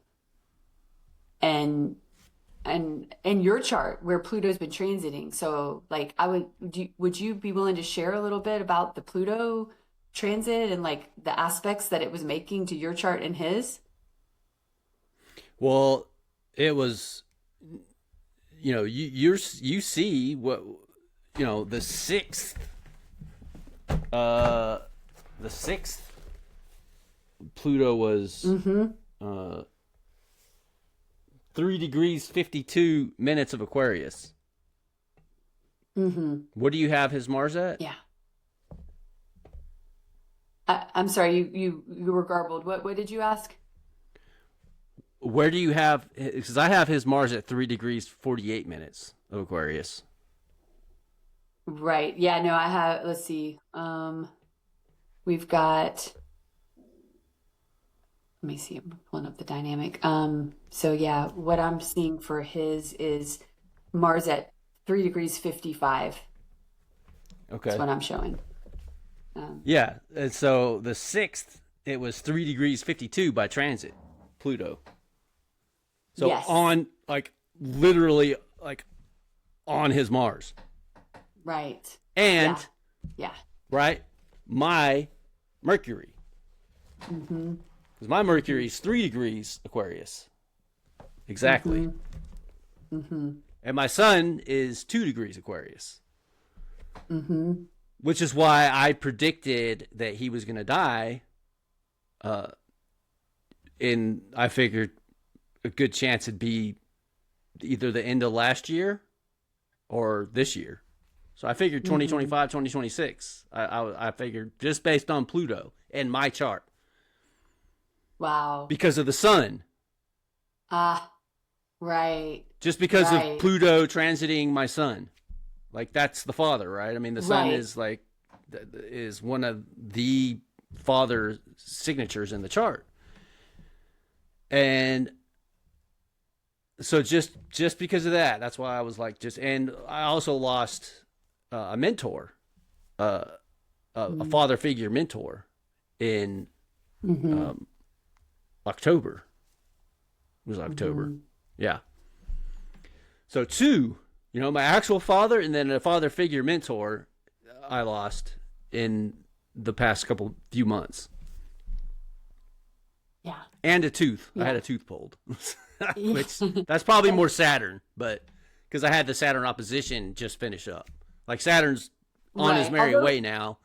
your chart where Pluto's been transiting. So like would you be willing to share a little bit about the Pluto transit and like the aspects that it was making to your chart and his? Well, it was, you see what, the sixth Pluto was 3 degrees 52 minutes of Aquarius. What do you have his Mars at? Yeah. I'm sorry, you were garbled. What did you ask? Where do you have, because I have his Mars at 3 degrees 48 minutes of Aquarius. Right. Yeah, no, I have, let's see. We've got, let me see, I'm pulling up the dynamic. So yeah, what I'm seeing for his is Mars at 3 degrees 55. Okay. That's what I'm showing. Yeah. And so the 6th, it was 3 degrees 52 by transit, Pluto. So yes. on, like, literally, like, on his Mars. Right. And, Yeah. right, my Mercury. Mm-hmm. Because my Mercury is 3 degrees Aquarius. Exactly. Mm-hmm. Mm-hmm. And my Sun is 2 degrees Aquarius. Mm-hmm. Which is why I predicted that he was going to die. I figured a good chance it'd be either the end of last year or this year. So I figured 2025, 2026. I figured just based on Pluto and my chart. Wow. Because of the Sun. Right. Just because of Pluto transiting my Sun. Like, that's the father, right? I mean, the Sun is like, is one of the father signatures in the chart. And so just because of that, that's why I was like, and I also lost a mentor, a father figure mentor in October. It was October. Yeah. So 2, my actual father and then a father figure mentor I lost in the past few months. Yeah. And a tooth. I had a tooth pulled. Which, that's probably more Saturn, but because I had the Saturn opposition just finish up. Like, Saturn's on his merry way now.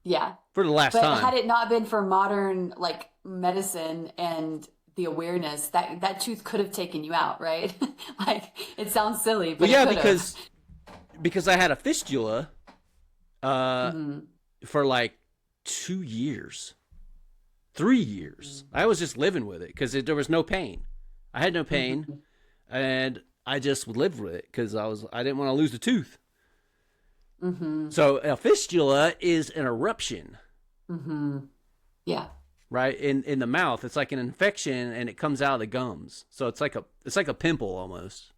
Yeah. For the last time. But had it not been for modern, like, medicine and the awareness, that tooth could have taken you out, right? Like, it sounds silly, but yeah, because I had a fistula for like 2 years. 3 years. I was just living with it because there was no pain. I had no pain, and I just lived with it because I didn't want to lose the tooth. So a fistula is an eruption. Yeah. Right in the mouth, it's like an infection, and it comes out of the gums. So it's like a pimple almost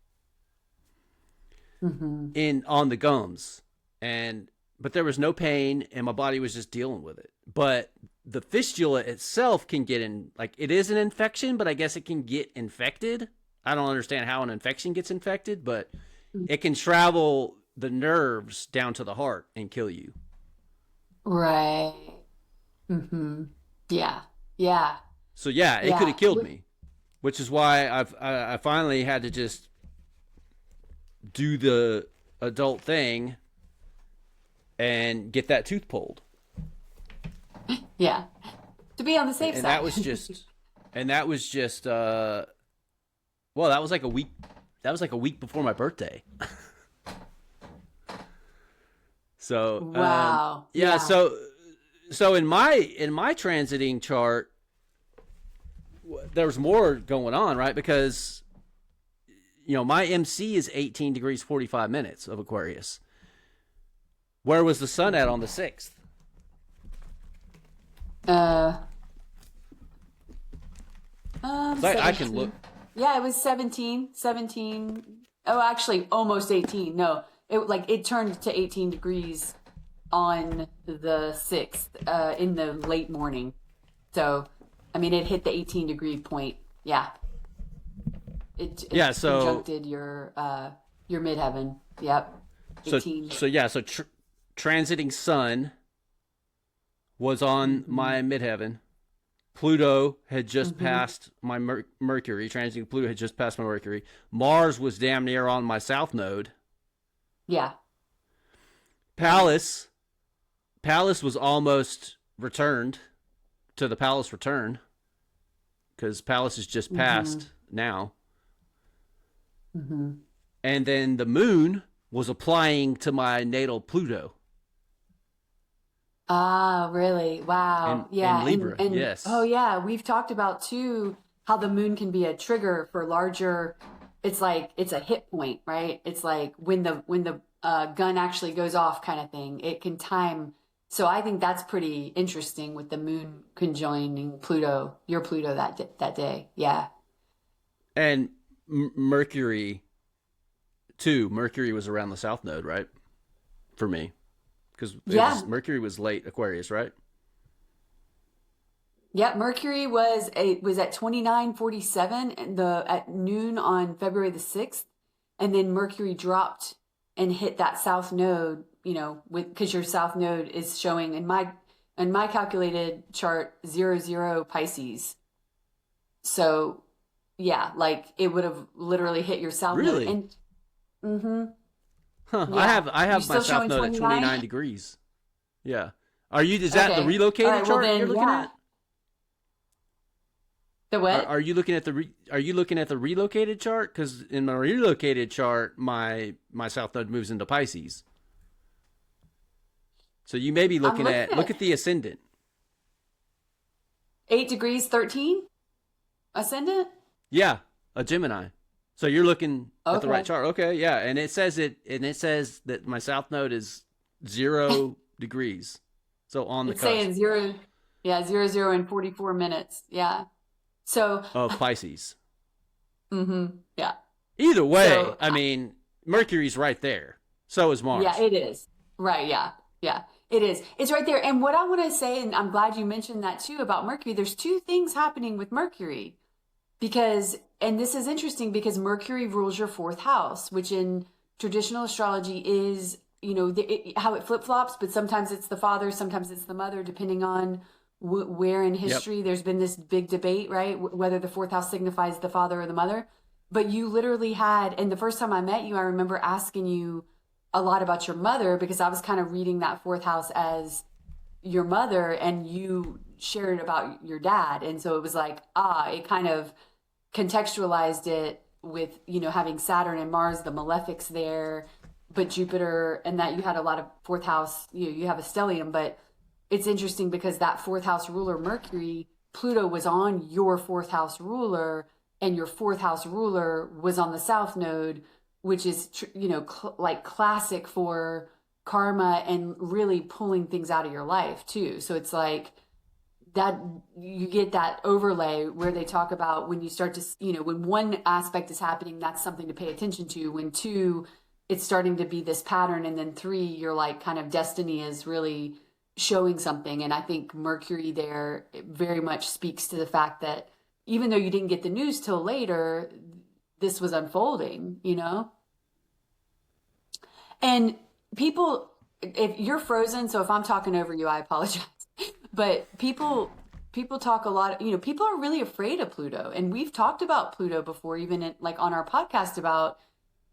on the gums, but there was no pain, and my body was just dealing with it. But the fistula itself can get it is an infection, but I guess it can get infected. I don't understand how an infection gets infected, but it can travel the nerves down to the heart and kill you. Right. Yeah. Yeah. So it could have killed me, which is why I finally had to just do the adult thing and get that tooth pulled. Yeah. To be on the safe and side. that was just well, that was like a week before my birthday. So wow. Yeah, so in my transiting chart, there was more going on, right? Because my MC is 18 degrees 45 minutes of Aquarius. Where was the Sun at on the 6th? I can look. Yeah, it was 17. Oh, actually, almost 18. No, it turned to 18 degrees on the 6th in the late morning. So, I mean, it hit the 18 degree point. Yeah. It conjuncted your midheaven. Yep. 18. So transiting Sun was on my midheaven. Pluto had just passed my Mercury. Transiting Pluto had just passed my Mercury. Mars was damn near on my south node. Yeah. Pallas was almost returned to the Pallas return because Pallas is just passed now. And then the moon was applying to my natal Pluto. Ah, really? Wow. And Libra, yes. Oh, yeah. We've talked about, too, how the moon can be a trigger for larger, it's a hit point, right? It's like when the gun actually goes off kind of thing. It can time. So I think that's pretty interesting with the moon conjoining Pluto, your Pluto that day. Yeah. And Mercury, too. Mercury was around the south node, right? For me. Because Mercury was late Aquarius, right? Yeah, Mercury was at 29:47 at noon on February the 6th, and then Mercury dropped and hit that south node, you know, because your south node is showing in my calculated chart 00 Pisces. So yeah, like it would have literally hit your south Really? node. And Huh. yeah. I have my Still south showing node at 29? 29 degrees. Yeah. Is that the Okay. relocated All right, well chart then, you're looking yeah. at? The what? Are you looking at are you looking at the relocated chart? Because in my relocated chart, my south node moves into Pisces. So you may be I'm looking looking at look at at the ascendant. 8 degrees 13 ascendant. Yeah, a Gemini. So you're looking at the right Okay. chart. Okay, yeah, and it says that my south node is 0 degrees. So on the It's cusp saying 0, yeah, 00 in 44 minutes. Yeah. So, of Pisces. yeah. Either way, So, I mean, Mercury's right there. So is yeah, Mars. it is. Right. Yeah. Yeah. It is. It's right there. And what I want to say, and I'm glad you mentioned that too about Mercury, there's two things happening with Mercury because, and this is interesting because Mercury rules your fourth house, which in traditional astrology is, you know, how it flip flops, but sometimes it's the father, sometimes it's the mother, depending on where in Yep. history there's been this big debate, right? Whether the fourth house signifies the father or the mother. But you literally had, and the first time I met you, I remember asking you a lot about your mother because I was kind of reading that fourth house as your mother and you shared about your dad. And so it was like, it kind of contextualized it with, you know, having Saturn and Mars, the malefics there, but Jupiter, and that you had a lot of fourth house, you have a stellium, but it's interesting because that fourth house ruler, Mercury, Pluto was on your fourth house ruler, and your fourth house ruler was on the south node, which is, you know, like classic for karma and really pulling things out of your life too. So it's like that you get that overlay where they talk about when you start to, you know, when one aspect is happening, that's something to pay attention to. When two, it's starting to be this pattern. And then three, you're like kind of destiny is really showing something. And I think Mercury there very much speaks to the fact that even though you didn't get the news till later, this was unfolding, you know? And people, if you're frozen, so if I'm talking over you, I apologize. But people talk a lot, you know, people are really afraid of Pluto. And we've talked about Pluto before, even like on our podcast about,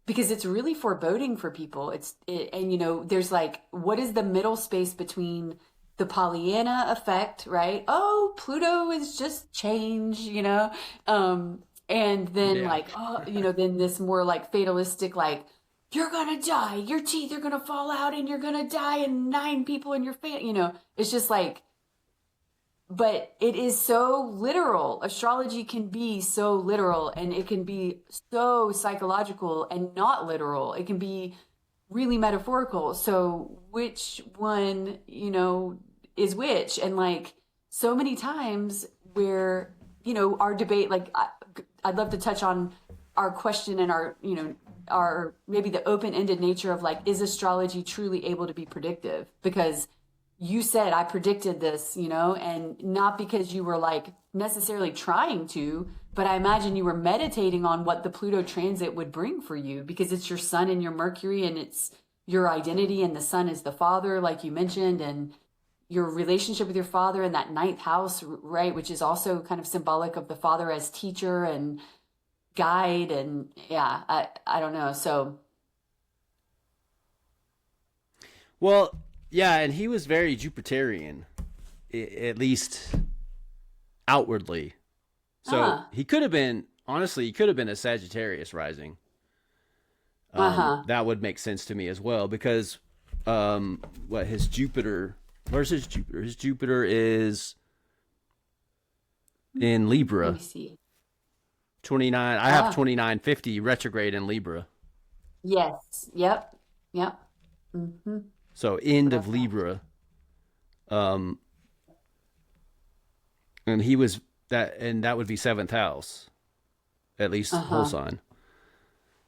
because it's really foreboding for people. And you know, there's like, what is the middle space between the Pollyanna effect, right? Oh, Pluto is just change, you know? And then Yeah. like, you know, then this more like fatalistic, like, you're gonna die, your teeth are gonna fall out and you're gonna die and 9 people in your family, you know, it's just like, but it is so literal. Astrology can be so literal and it can be so psychological and not literal. It can be really metaphorical. So which one, you know, is which? And like so many times where, you know, our debate, like I'd love to touch on our question and our, you know, our maybe the open-ended nature of like, is astrology truly able to be predictive? Because you said I predicted this, you know, and not because you were like necessarily trying to, but I imagine you were meditating on what the Pluto transit would bring for you because it's your sun and your Mercury and it's your identity and the sun is the father, like you mentioned, and your relationship with your father in that ninth house, right, which is also kind of symbolic of the father as teacher and guide. And yeah, I don't know. So, Well, yeah, and he was very Jupiterian, at least outwardly. So he could have been, honestly, he could have been a Sagittarius rising. That would make sense to me as well because, his Jupiter, where's his Jupiter? His Jupiter is in let Libra. me see. 29, I have 2950 retrograde in Libra. Yes. Yep. Yep. Mm-hmm. So end of Libra. And he was that, and that would be 7th house, at least whole sign.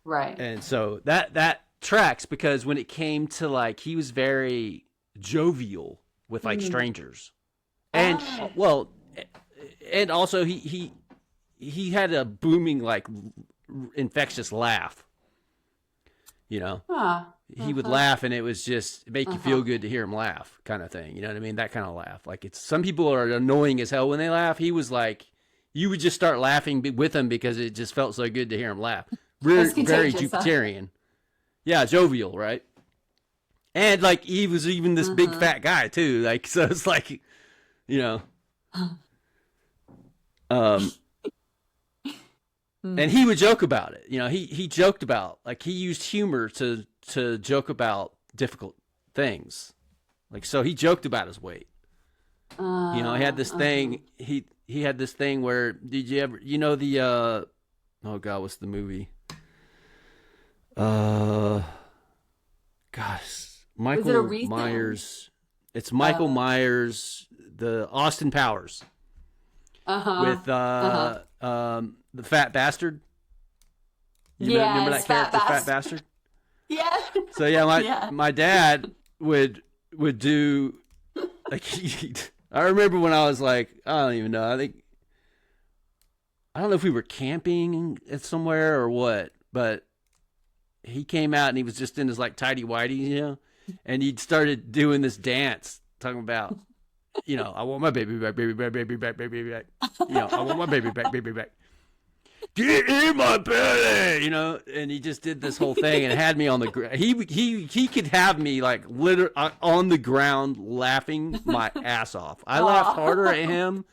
Right. And so that tracks because when it came to like, he was very jovial with like strangers, and well, and also he had a booming like infectious laugh. You know, Huh. he would Uh-huh. laugh, and it was just make you Uh-huh. feel good to hear him laugh, kind of thing. You know what I mean? That kind of laugh. Like it's some people are annoying as hell when they laugh. He was like, you would just start laughing with him because it just felt so good to hear him laugh. It's Very contagious, huh? Jupiterian. Yeah, jovial, right? And like he was even this big Uh-huh. fat guy too. Like so, it's like you know, um, and Mm. he would joke about it. You know, he joked about like he used humor to joke about difficult things. Like so, he joked about his weight. You know, he had this Uh-huh. thing. He had this thing where did you ever the oh god, what's the movie? Uh, gosh, Was it a Michael recent? Myers. It's Michael Uh, Myers, the Austin Powers uh-huh. with Uh-huh. the fat bastard. You remember that Yes, fat character, fat bass. bastard? Yeah. So yeah, Yeah. my dad would do like I remember when I was like I don't even know. I don't know if we were camping at somewhere or what, but he came out and he was just in his like tidy whities, you know, and he started doing this dance talking about, you know, I want my baby back, baby back, baby back, baby back. You know, I want my baby back, baby back. Get in my belly, you know, and he just did this whole thing and had me on the ground. He could have me like literally on the ground laughing my ass off. I laughed harder Aw. at him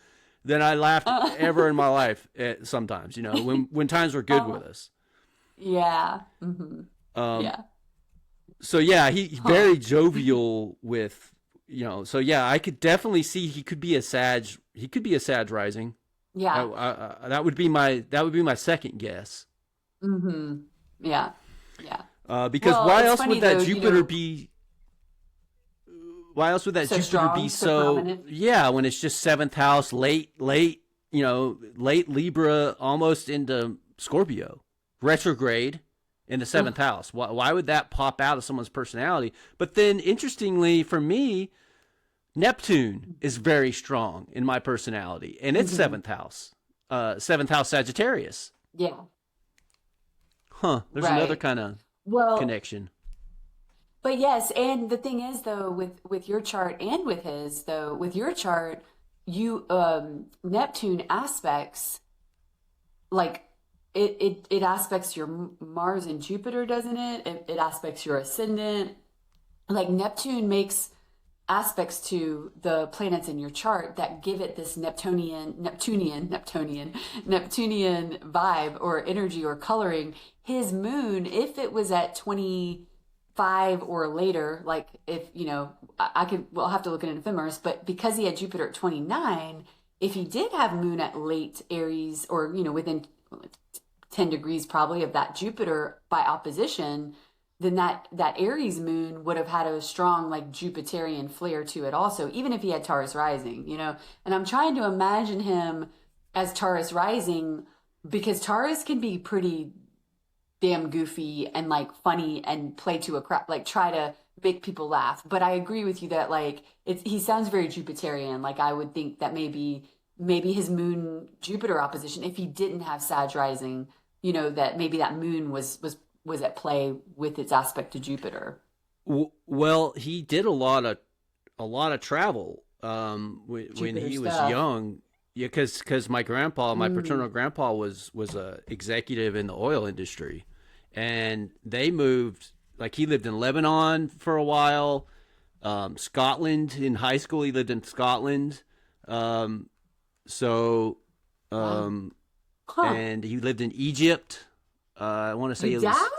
than I laughed ever in my life. Sometimes, you know, when times were good with Oh, us. yeah. Hmm. Um, Yeah. so yeah, he Huh. very jovial with you know. So yeah, I could definitely see he could be a Sag. He could be a Sag rising. Yeah. That would be my second guess. Hmm. Yeah. Yeah. Because Well, why it's else funny would that though, Jupiter be? Why else would that so Jupiter be strong, so so? prominent. Yeah, when it's just seventh house, late, you know, late Libra, almost into Scorpio, retrograde in the seventh Ugh. house. Why would that pop out of someone's personality? But then, interestingly, for me, Neptune is very strong in my personality, and it's Hmm. seventh house Sagittarius. Yeah. Huh? There's another Right. kind of Well, connection. but yes, and the thing is though, with your chart and with his though, with your chart, you Neptune aspects like it aspects your Mars and Jupiter, doesn't it? It aspects your ascendant. Like Neptune makes aspects to the planets in your chart that give it this Neptunian vibe or energy or coloring. His moon, if it was at 25 or later, like if, you know, I could, we'll have to look at an ephemeris, but because he had Jupiter at 29, if he did have moon at late Aries or, you know, within 10 degrees probably of that Jupiter by opposition, then that Aries moon would have had a strong like Jupiterian flair to it also, even if he had Taurus rising, you know. And I'm trying to imagine him as Taurus rising because Taurus can be pretty damn goofy and like funny and play to a crowd, like try to make people laugh. But I agree with you that like he sounds very Jupiterian. Like I would think that maybe his moon Jupiter opposition, if he didn't have Sag rising, you know, that maybe that moon was at play with its aspect to Jupiter. Well, he did a lot of travel when Jupiter he was stuff. young. Yeah, because my Mm. paternal grandpa was a executive in the oil industry, and they moved like he lived in Lebanon for a while, Scotland in high school. He lived in Scotland, um, so Wow. um, Huh. and he lived in Egypt. I want to say Your it dad? was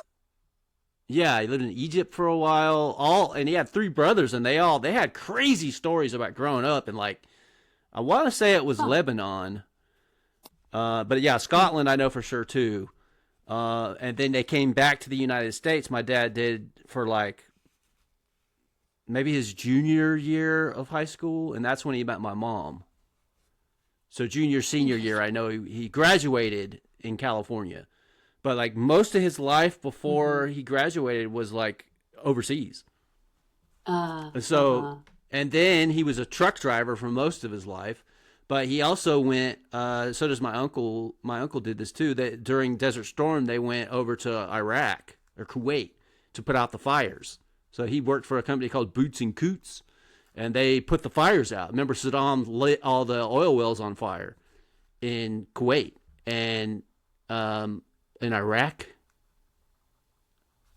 yeah, he lived in Egypt for a while. All and he had three brothers, and they had crazy stories about growing up. And like I want to say it was Huh. Lebanon, but yeah, Mm. Scotland I know for sure too. And then they came back to the United States. My dad did for like maybe his junior year of high school, and that's when he met my mom. So junior senior year, I Interesting. know he graduated in California, but like most of his life Mm-hmm. before he graduated was like overseas. So, Uh-huh. and then he was a truck driver for most of his life. But he also went. So does my uncle. My uncle did this too. That during Desert Storm, they went over to Iraq or Kuwait, to put out the fires. So he worked for a company called Boots and Coots, and they put the fires out. Remember, Saddam lit all the oil wells on fire in Kuwait and in Iraq.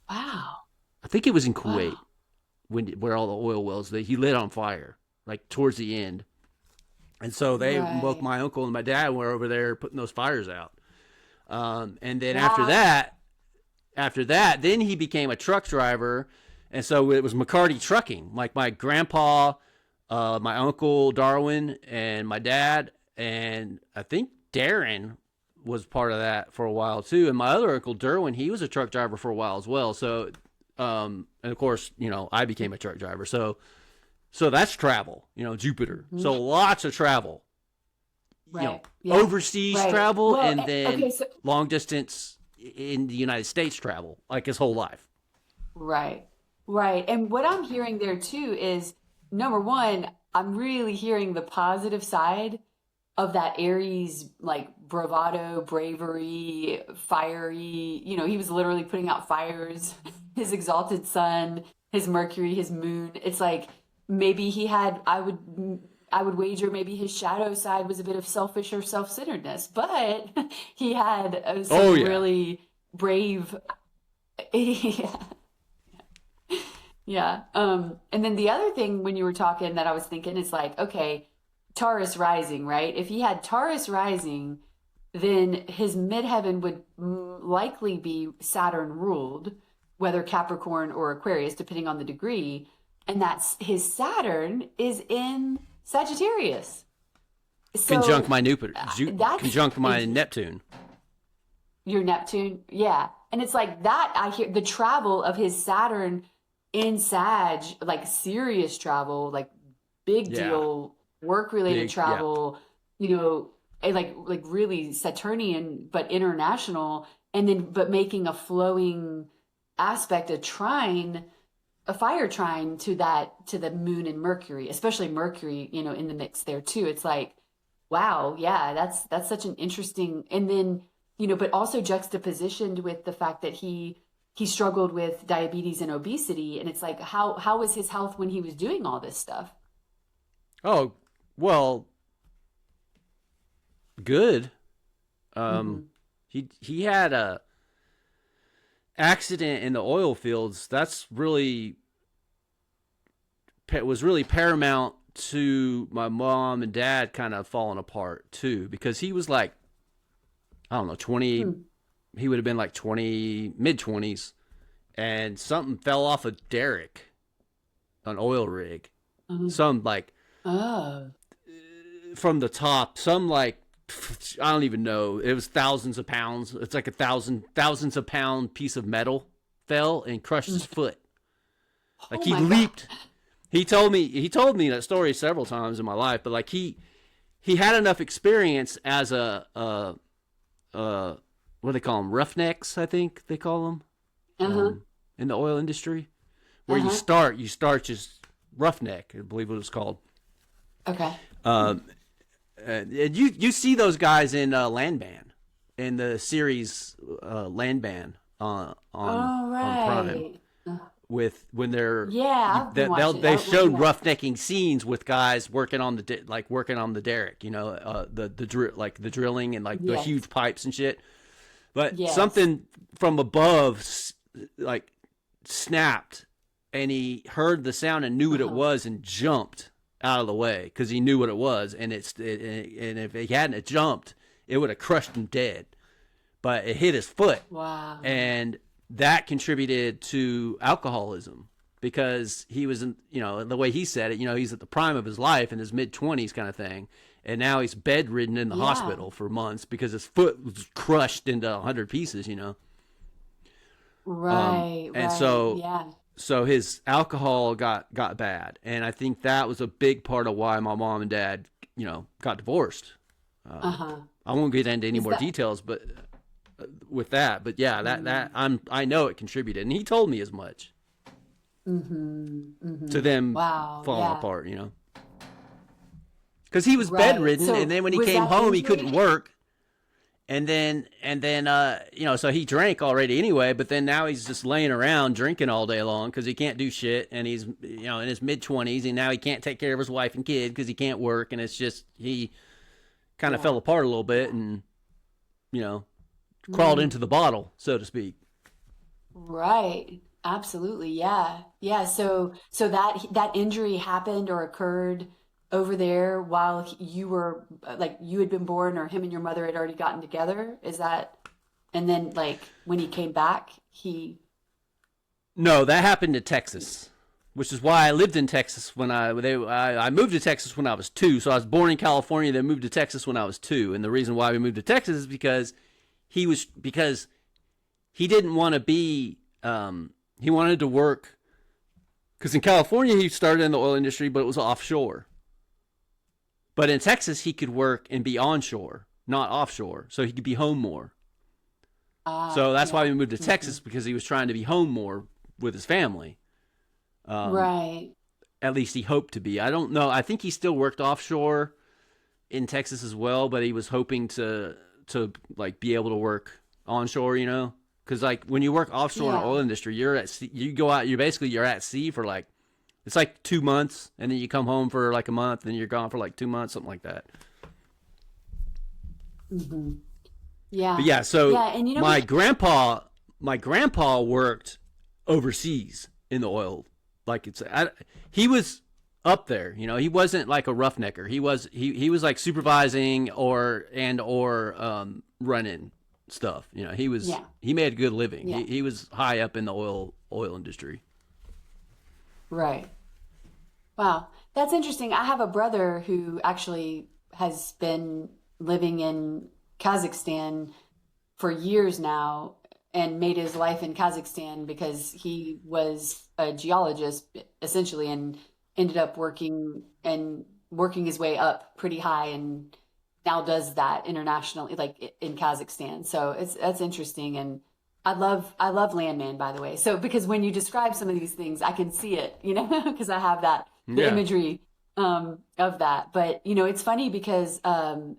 Wow. I think it was in Kuwait Wow. where all the oil wells he lit on fire, like towards the end. And so they, both Right. my uncle and my dad, were over there putting those fires out. And then Wow. after that, then he became a truck driver. And so it was McCarty Trucking. Like my grandpa, my uncle Darwin, and my dad, and I think Darren was part of that for a while too. And my other uncle Derwin, he was a truck driver for a while as well. So, and of course, I became a truck driver. So that's travel, Jupiter. Mhm. So lots of travel, Right. Yeah. overseas Right. travel, Well, and then okay. So, long distance in the United States travel, like his whole life. right. Right. And what I'm hearing there too is number one, I'm really hearing the positive side of that Aries, like bravado, bravery, fiery. He was literally putting out fires, his exalted sun, his Mercury, his moon. It's like maybe he had, I would wager maybe his shadow side was a bit of selfish or self-centeredness, but he had Oh some yeah. really brave. Yeah. Yeah. And then the other thing when you were talking that I was thinking is like, okay, Taurus rising, right? If he had Taurus rising, then his midheaven would likely be Saturn ruled, whether Capricorn or Aquarius, depending on the degree. And that's his Saturn is in Sagittarius. Conjunct So my Jupiter, that's conjunct my Neptune. your Neptune. Yeah. And it's like that. I hear the travel of his Saturn in Sag, like serious travel, like big Yeah, deal, work related big. Yeah, travel, and like really Saturnian, but international. And then, but making a flowing aspect, a fire trine to the moon and Mercury, especially Mercury, in the mix there too. It's like, wow, yeah, that's such an interesting, and then, but also juxtapositioned with the fact that he struggled with diabetes and obesity, and it's like, how was his health when he was doing all this stuff? oh well, good. Hmm. He had a accident in the oil fields. That's really was really paramount to my mom and dad kind of falling apart too, because he was like, I don't know, 20. Hmm. He would have been like 20, mid 20s, and something fell off a derrick, an oil rig. Uh-huh. Some like Oh. from the top, some like, I don't even know. It was thousands of pounds. It's like thousands of pound piece of metal fell and crushed his foot. Like Oh he my God. leaped. He told me that story several times in my life, but like he had enough experience as what do they call them? Roughnecks, I think they call them, Uh-huh. in the oil industry, where you Uh-huh. start just roughneck, I believe it was called. Okay. Um, and you see those guys in Landman, in the series Landman All on Prime, right. with when they're Yeah, I've been watching. they showed Yeah. roughnecking scenes with guys working on working on the derrick, the drilling and like the Yes. huge pipes and shit. But Yes. something from above like snapped, and he heard the sound and knew what it Uh-huh. was and jumped out of the way because he knew what it was. And and if he hadn't have jumped, it would have crushed him dead. But it hit his foot, Wow. and that contributed to alcoholism because he was in, the way he said it, he's at the prime of his life in his mid 20s kind of thing. And now he's bedridden in the Yeah. hospital for months because his foot was crushed into 100 pieces. Right. And Right. Yeah. so his alcohol got bad. And I think that was a big part of why my mom and dad, got divorced. Uh-huh. I won't get into any Is more that details, but with that, but yeah, that I know it contributed. And he told me as much mm-hmm. to Mm-hmm. them Wow. falling Yeah. apart. Because he was Right. bedridden, and So then when he was came that home, he couldn't injury? work. so he drank already anyway, but then now he's just laying around drinking all day long because he can't do shit, and he's in his mid-20s, and now he can't take care of his wife and kid because he can't work, and it's just he kind of fell apart a little bit, and crawled into the bottle, so to speak. Right. Absolutely. Yeah. Yeah. So that injury happened or occurred over there while you were like you had been born, or him and your mother had already gotten together. Is that, and then like when he came back, No, that happened in Texas, which is why I lived in Texas when I moved to Texas when I was 2. So I was born in California, then moved to Texas when I was 2. And the reason why we moved to Texas is because he didn't want to be he wanted to work, because in California he started in the oil industry, but it was offshore. But in Texas he could work and be onshore, not offshore, so he could be home more. So that's why we moved to Texas, because he was trying to be home more with his family. right. At least he hoped to be. I don't know. I think he still worked offshore in Texas as well, but he was hoping to like be able to work onshore, because like when you work offshore in the oil industry, you're at sea, you go out, you're at sea for like, it's like 2 months, and then you come home for like a month, and you're gone for like 2 months, something like that. Yeah. But yeah, so Yeah. And my grandpa worked overseas in the oil. Like he was up there, he wasn't like a roughnecker. He was like supervising or running stuff. He made a good living. Yeah. He was high up in the oil industry. Right. Wow. That's interesting. I have a brother who actually has been living in Kazakhstan for years now and made his life in Kazakhstan because he was a geologist essentially, and ended up working his way up pretty high, and now does that internationally, like in Kazakhstan. So that's interesting. And I love Landman, by the way. So because when you describe some of these things, I can see it, because I have the imagery of that. But it's funny because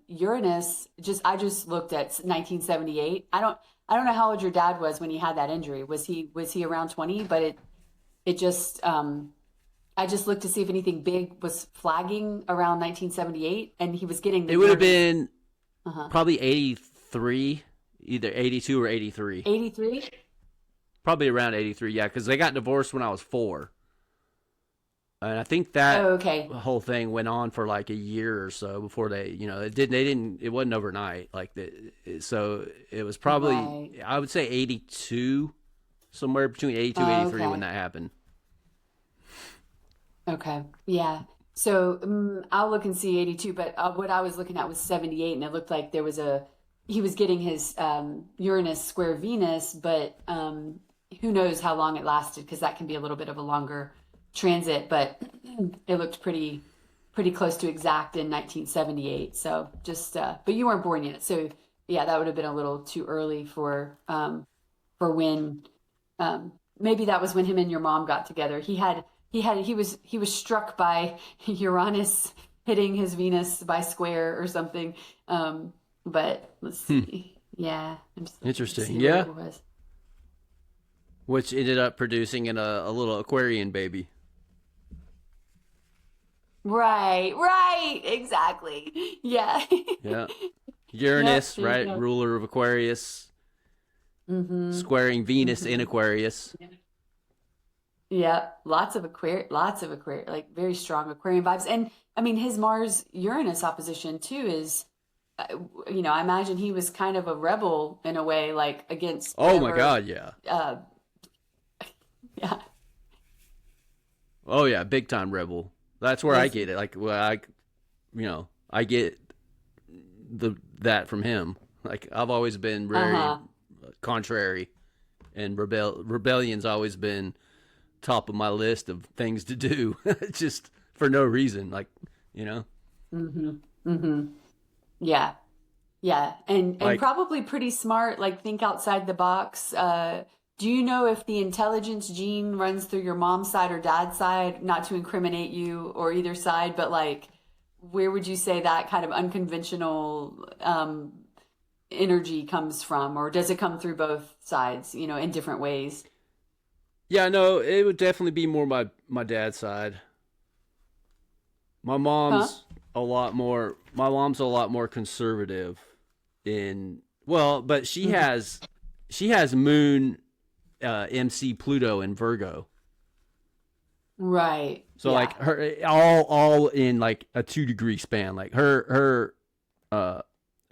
Uranus, I just looked at 1978. I don't know how old your dad was when he had that injury. Was he around 20? But it just I just looked to see if anything big was flagging around 1978, and he was getting It would have been probably 83, either 82 or 83. 83? Probably around 83, yeah, because they got divorced when I was 4. And I think that whole thing went on for like a year or so before it wasn't overnight. So it was probably, I would say 82, somewhere between 82 and 83 when that happened. Okay. Yeah. So I'll look and see 82, but what I was looking at was 78, and it looked like he was getting his Uranus square Venus, but who knows how long it lasted, because that can be a little bit of a longer transit, but it looked pretty close to exact in 1978. So but you weren't born yet. So yeah, that would have been a little too early for when, maybe that was when him and your mom got together. He was struck by Uranus hitting his Venus by square or something. But let's see. Yeah. Interesting. Yeah. Which ended up producing in a little Aquarian baby. Right. Exactly. Yeah. Yeah. Uranus, right? Ruler of Aquarius. Squaring Venus in Aquarius. Yeah, lots of Aquarius, like very strong Aquarian vibes. And I mean, his Mars Uranus opposition too is, I imagine he was kind of a rebel in a way, like against. Oh my God, yeah. Yeah. Oh yeah, big time rebel. That's where I get it. Like, well, I get that from him. Like, I've always been very contrary, and rebellion's always been top of my list of things to do, just for no reason, Yeah, and probably pretty smart, like think outside the box. Do you know if the intelligence gene runs through your mom's side or dad's side? Not to incriminate you or either side, but like, where would you say that kind of unconventional energy comes from, or does it come through both sides, in different ways? Yeah, no, it would definitely be more my dad's side. My Huh? mom's my mom's a lot more conservative in, well, but Mhm. she has moon MC Pluto in Virgo. Right. So like Yeah. her all in like a 2 degree span. Like her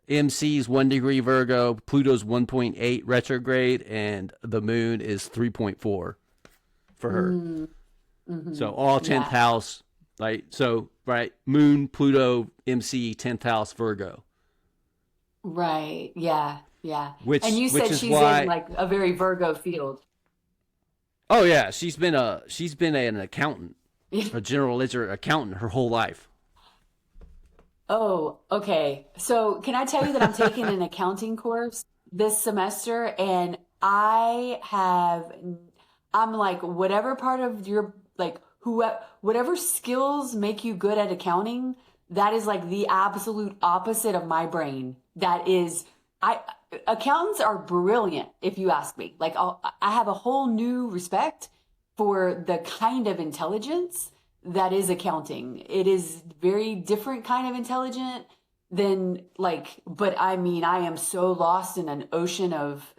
MC's 1 degree Virgo, Pluto's 1.8 retrograde, and the moon is 3.4 for her. Mm, So hmm. all 10th Yeah. house, like so right, moon, Pluto, MC, 10th house Virgo. Right. Yeah. Yeah. And Which you which said is she's in why, like a very Virgo field. oh yeah, she's been an accountant, a general ledger accountant her whole life. Oh, okay. So can I tell you that I'm taking an accounting course this semester, and I'm like, whatever part of your, like, whatever skills make you good at accounting, that is like the absolute opposite of my brain. I, Accountants are brilliant, if you ask me. Like, I have a whole new respect for the kind of intelligence that is accounting. It is very different kind of intelligent than like, but I mean, I am so lost in an ocean of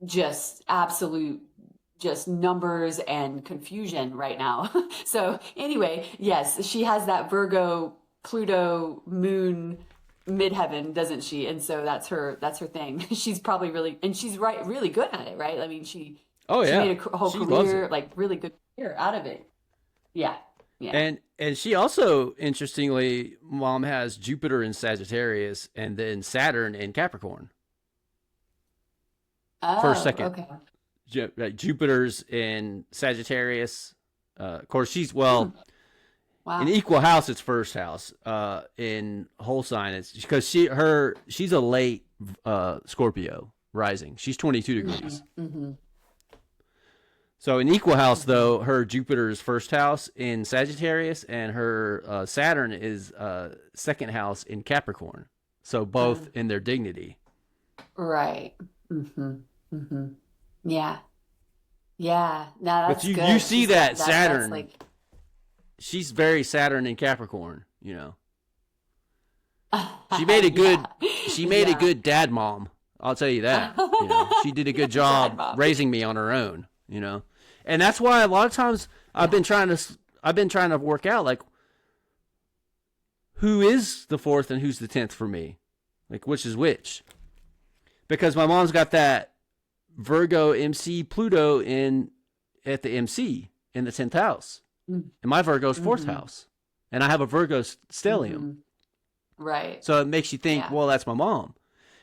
just absolute just numbers and confusion right now. So anyway, yes, she has that Virgo Pluto moon midheaven, doesn't she? And so that's her thing. She's probably really, and she's really good at it, right? I mean, Oh she yeah, made a whole she loves it. career, like really good career out of it. Yeah. Yeah. And she also, interestingly, mom has Jupiter in Sagittarius and then Saturn in Capricorn. First, Oh, second, okay. Jupiter's in Sagittarius. Of course, she's, Hmm. well, in Wow. equal house, it's first house. In whole sign, it's because she's a late Scorpio rising. She's 22 Hmm. degrees. Hmm. So in equal house, Hmm. though, her Jupiter is first house in Sagittarius, and her Saturn is second house in Capricorn. So both in their dignity. Right. Hmm. Hmm. Yeah. Yeah. Now But that's you good. see She's got that that's Saturn, like she's very Saturn in Capricorn. She made a yeah. good she made a Yeah. good dad mom. I'll tell you that. She did a good Dad job mom. raising me on her own. And that's why a lot of times Yeah. I've been trying to work out, like, who is the fourth and who's the 10th for me, like which is which, because my mom's got that Virgo MC Pluto in at the MC in the 10th house, and my Virgo's fourth Mm-hmm. house, and I have a Virgo stellium. Mm-hmm. Right. So it makes you think, Yeah. well, that's my mom.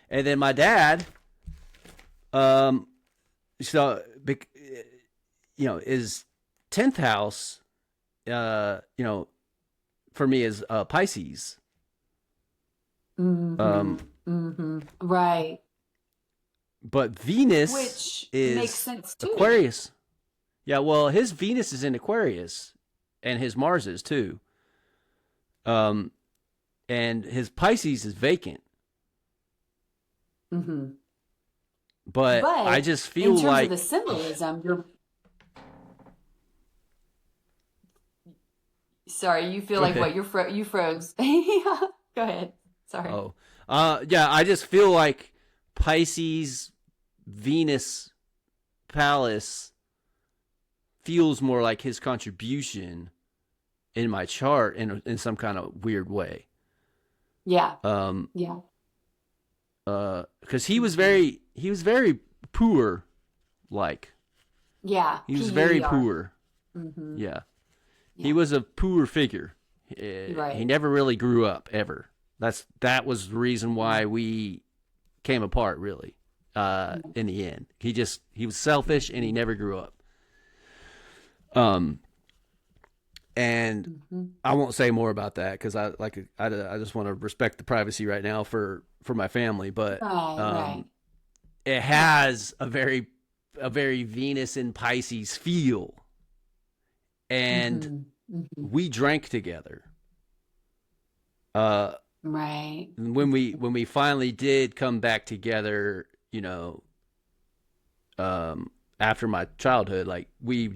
And then my dad, um, so is 10th house, for me is Pisces. Mm-hmm. Um, Mm-hmm. Right. but Venus Which makes is sense too. Aquarius. Yeah, well, his Venus is in Aquarius, and his Mars is too. Um, and his Pisces is vacant. Mm-hmm. But I But just in feel terms of like, the symbolism, you're sorry, you feel go like ahead. what you froze. Yeah. Go ahead. Sorry. Oh, yeah, I just feel like Pisces Venus Palace feels more like his contribution in my chart in some kind of weird way. Yeah. Um, Yeah. because Hmm. he was very poor, like Yeah. he was very PUER. poor. Mm-hmm. Yeah, he Yeah. was a poor figure. He Right. never really grew up ever. That was the reason why we came apart, really. In the end, he was selfish and he Mm-hmm. never grew up. Um, and Mm-hmm. I won't say more about that because I just want to respect the privacy right now for my family. But Right. Right. it Yeah. has a very Venus in Pisces feel, and Mm-hmm. Mm-hmm. we drank together. Uh, Right. And when we finally did come back together, after my childhood, like we'd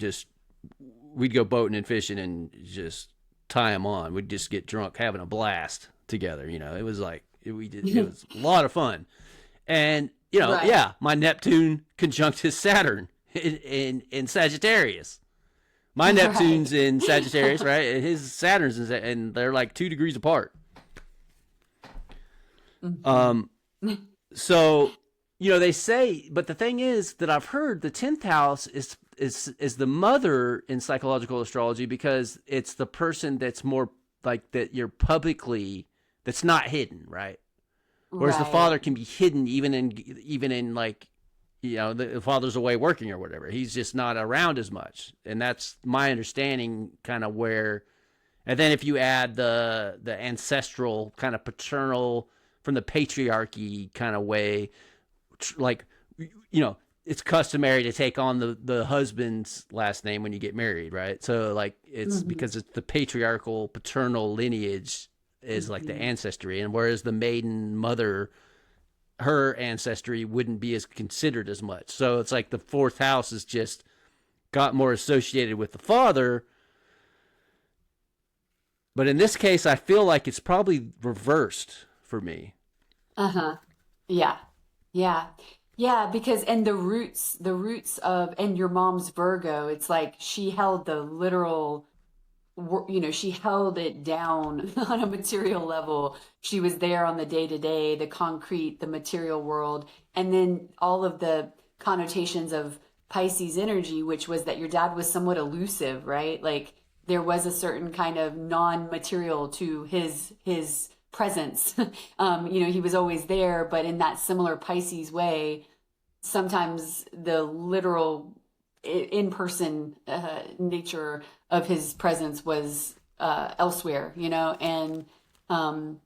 go boating and fishing and just tie them on. We'd just get drunk, having a blast together. It was like it was a lot of fun. And Right. yeah, my Neptune conjunct his Saturn in Sagittarius. My Right. Neptune's in Sagittarius, right? And his Saturn's and they're like 2 degrees apart. Mhm. Um, so they say, but the thing is that I've heard the 10th house is the mother in psychological astrology because it's the person that's more like that you're publicly that's not hidden, right? Whereas the father Right. can be hidden even in like the father's away working or whatever. He's just not around as much, and that's my understanding. Kind of where, and then if you add the ancestral kind of paternal from the patriarchy kind of way, like it's customary to take on the husband's last name when you get married, right? So like it's Mhm. because it's the patriarchal paternal lineage is like the Mhm. ancestry, and whereas the maiden mother, her ancestry wouldn't be as considered as much. So it's like the fourth house is just got more associated with the father. But in this case, I feel like it's probably reversed for me. Uh-huh. Yeah. Yeah. Yeah, because and the roots of and your mom's Virgo, it's like she held the literal she held it down on a material level. She was there on the day to day, the concrete, the material world, and then all of the connotations of Pisces energy, which was that your dad was somewhat elusive, right? Like there was a certain kind of non-material to his presence. He was always there, but in that similar Pisces way, sometimes the literal in-person nature of his presence was elsewhere, and um,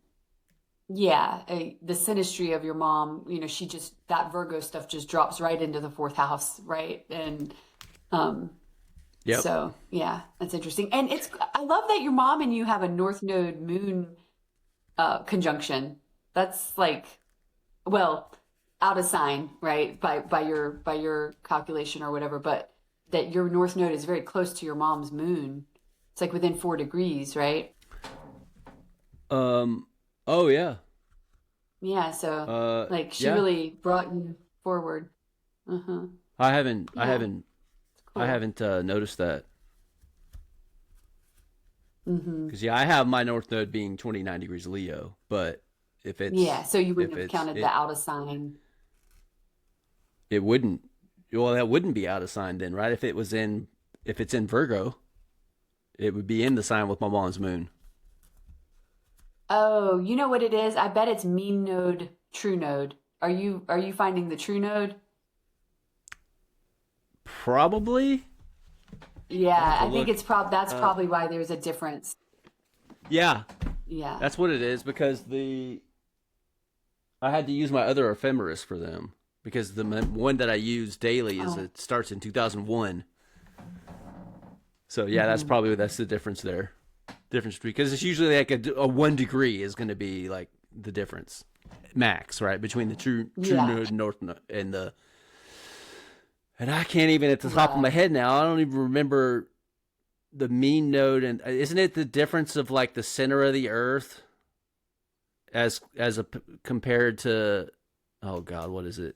yeah, the synastry of your mom, she just that Virgo stuff just drops right into the fourth house, right? And um, Yep. so yeah, that's interesting. And I love that your mom and you have a North Node Moon conjunction. That's like, well, out of sign, right? By your calculation or whatever, but that your North Node is very close to your mom's moon. It's like within 4 degrees, right? Um. Oh yeah. Yeah, so like she Yeah. really brought you forward. Uh-huh. I haven't. I Yeah, haven't. it's I cool. haven't noticed that Mm-hmm. because yeah, I have my North Node being 29 degrees Leo, but if Yeah, it's so you wouldn't if have it's counted the it out of sign. it wouldn't. Well, that wouldn't be out of sign then, right? If it's in Virgo, it would be in the sign with my mom's moon. Oh, you know what it is? I bet it's mean node, true node. Are you finding the true node? Probably. I'll have Yeah, to I think look. that's Uh, probably why there's a difference. yeah, Yeah. that's what it is because the I had to use my other ephemeris for them because the one that I use daily is Oh. it starts in 2001. So yeah, Hmm. that's the difference there. Difference because it's usually like a 1 degree is going to be like the difference max, right, between the true Yeah. node north and the and I can't even at the top of my Right. head now. I don't even remember the mean node and isn't it the difference of like the center of the earth as a compared to oh god, what is it?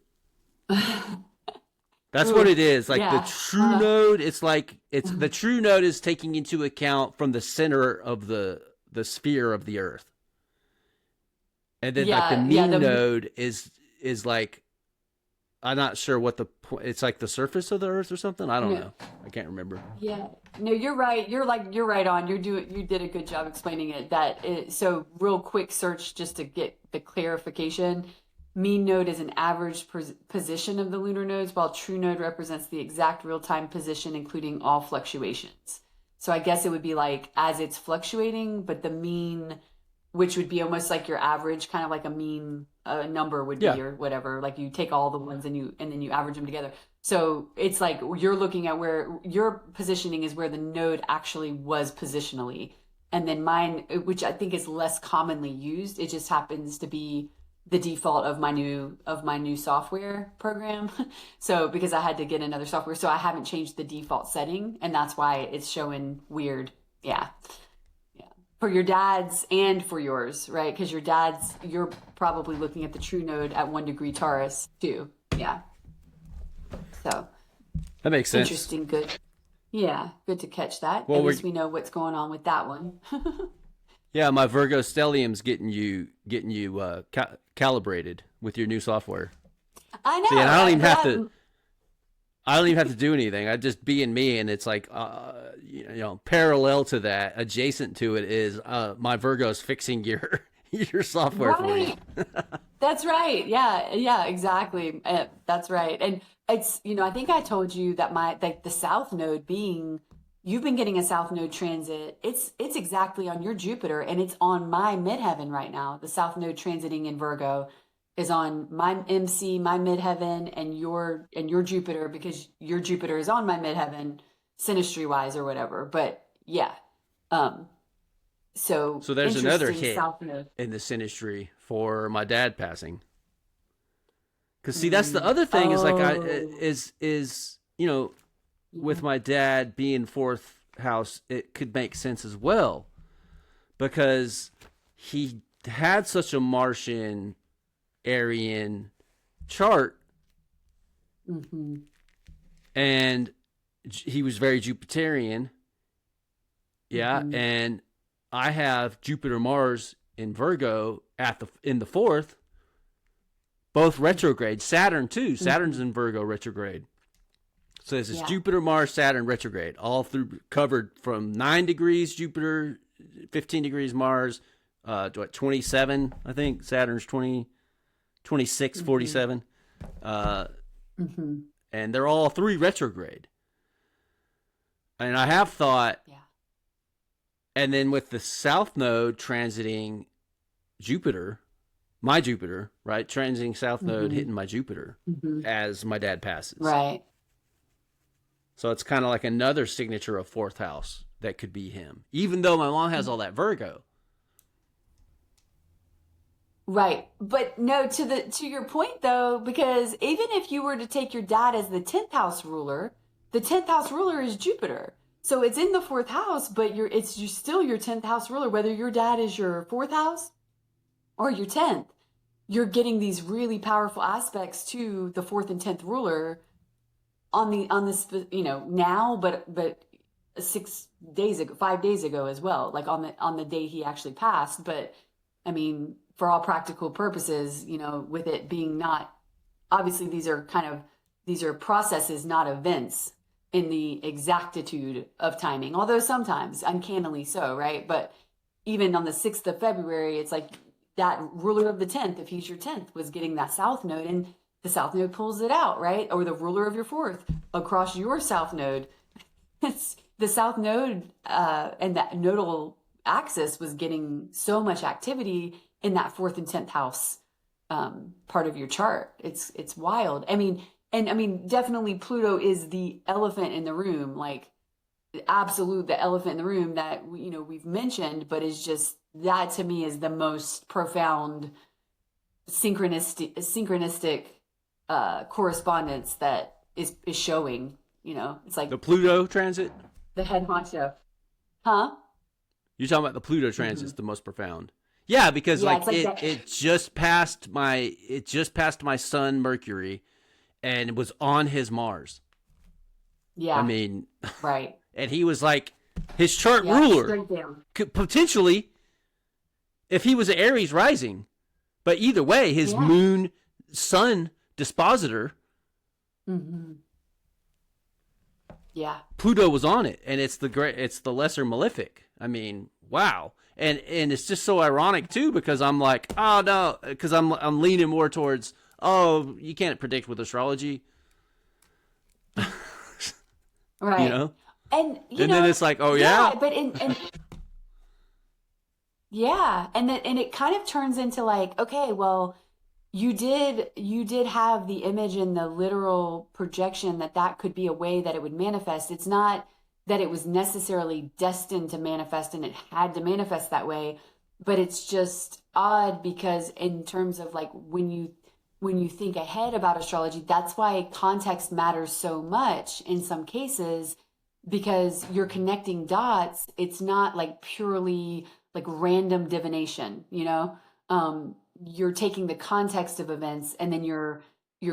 That's what Ooh, it is. Like the yeah. true node, it's like it's the true node is taking into account from the center of the sphere of the earth. And then like the Yeah, yeah, mean node is like I'm not sure what it's like the surface of the earth or something. I don't no, know. I can't remember. yeah. No, you're right. You're right on. You did a good job explaining it. So real quick search just to get the clarification. Mean node is an average position of the lunar nodes, while true node represents the exact real-time position, including all fluctuations. So I guess it would be like as it's fluctuating, but the mean, which would be almost like your average, kind of like a mean number would Yeah. be or whatever. Like you take all the ones and then you average them together. So it's like you're looking at where your positioning is where the node actually was positionally, And then mine, which I think is less commonly used, it just happens to be the default of my new software program. So because I had to get another software, so I haven't changed the default setting, and that's why it's showing weird. Yeah. Yeah. For your dad's and for yours, right? Because you're probably looking at the true node at 1 degree Taurus too. Yeah. So That makes sense. interesting. Good. Yeah. Good to catch that. Well, At least we know what's going on with that one. yeah, my Virgo stellium's getting you calibrated with your new software. I know. See, and I don't even have to do anything. I just be in me, and it's like, parallel to that, adjacent to it is my Virgo's fixing your software for you. That's right. Yeah, exactly. That's right. And it's, I think I told you that the South Node you've been getting a South Node transit. It's exactly on your Jupiter, and it's on my midheaven right now. The South Node transiting in Virgo is on my MC, my midheaven, and your Jupiter, because your Jupiter is on my midheaven, synastry wise or whatever. But yeah, so there's another interesting hit South Node. in the synastry for my dad passing. Because see, that's the other thing is like with my dad being fourth house, it could make sense as well, because he had such a Martian Aryan chart, and he was very Jupiterian. Yeah, and I have Jupiter Mars in Virgo in the fourth, both retrograde. Saturn too. Saturn's in Virgo retrograde. So this is Jupiter, Mars, Saturn retrograde, all through covered from 9 degrees Jupiter, 15 degrees Mars, 27, I think. Saturn's 26, 47. And they're all 3 retrograde. And I have thought, and then with the South Node transiting Jupiter, my Jupiter, right? Transiting South Node hitting my Jupiter as my dad passes. Right. So it's kind of like another signature of fourth house that could be him, even though my mom has all that Virgo. Right. But no, to your point though, because even if you were to take your dad as the 10th house ruler, the 10th house ruler is Jupiter. So it's in the fourth house, but it's still your 10th house ruler, whether your dad is your fourth house or your 10th. You're getting these really powerful aspects to the fourth and 10th ruler on this, now, but 5 days ago as well, like on the day he actually passed. But I mean, for all practical purposes, with it being not, obviously these are processes, not events in the exactitude of timing, although sometimes uncannily so, right? But even on the 6th of February, it's like that ruler of the 10th, if he's your 10th, was getting that South Node, and the South Node pulls it out, right? Or the ruler of your 4th across your South Node. It's the South Node and that nodal axis was getting so much activity in that 4th and 10th house part of your chart. It's wild. I mean, definitely Pluto is the elephant in the room, like the elephant in the room that we've mentioned, but is just, that to me is the most profound synchronistic correspondence that is showing. It's like the Pluto transit, the head honcho. Huh? You're talking about the Pluto transit's the most profound. Yeah, because it just passed my son Mercury, and it was on his Mars. Yeah. I mean, right. And he was like his chart ruler could potentially, if he was an Aries rising, but either way, his moon sun dispositor. Yeah. Pluto was on it, and it's the lesser malefic. I mean, wow. And it's just so ironic too, because I'm like, oh no, because I'm leaning more towards, oh, you can't predict with astrology. Right. And then it's like, oh yeah. But and it kind of turns into like, okay, well, you did have the image and the literal projection that could be a way that it would manifest. It's not that it was necessarily destined to manifest and it had to manifest that way. But it's just odd because in terms of like when you think ahead about astrology, that's why context matters so much in some cases, because you're connecting dots. It's not like purely like random divination, you know? You're taking the context of events and then you're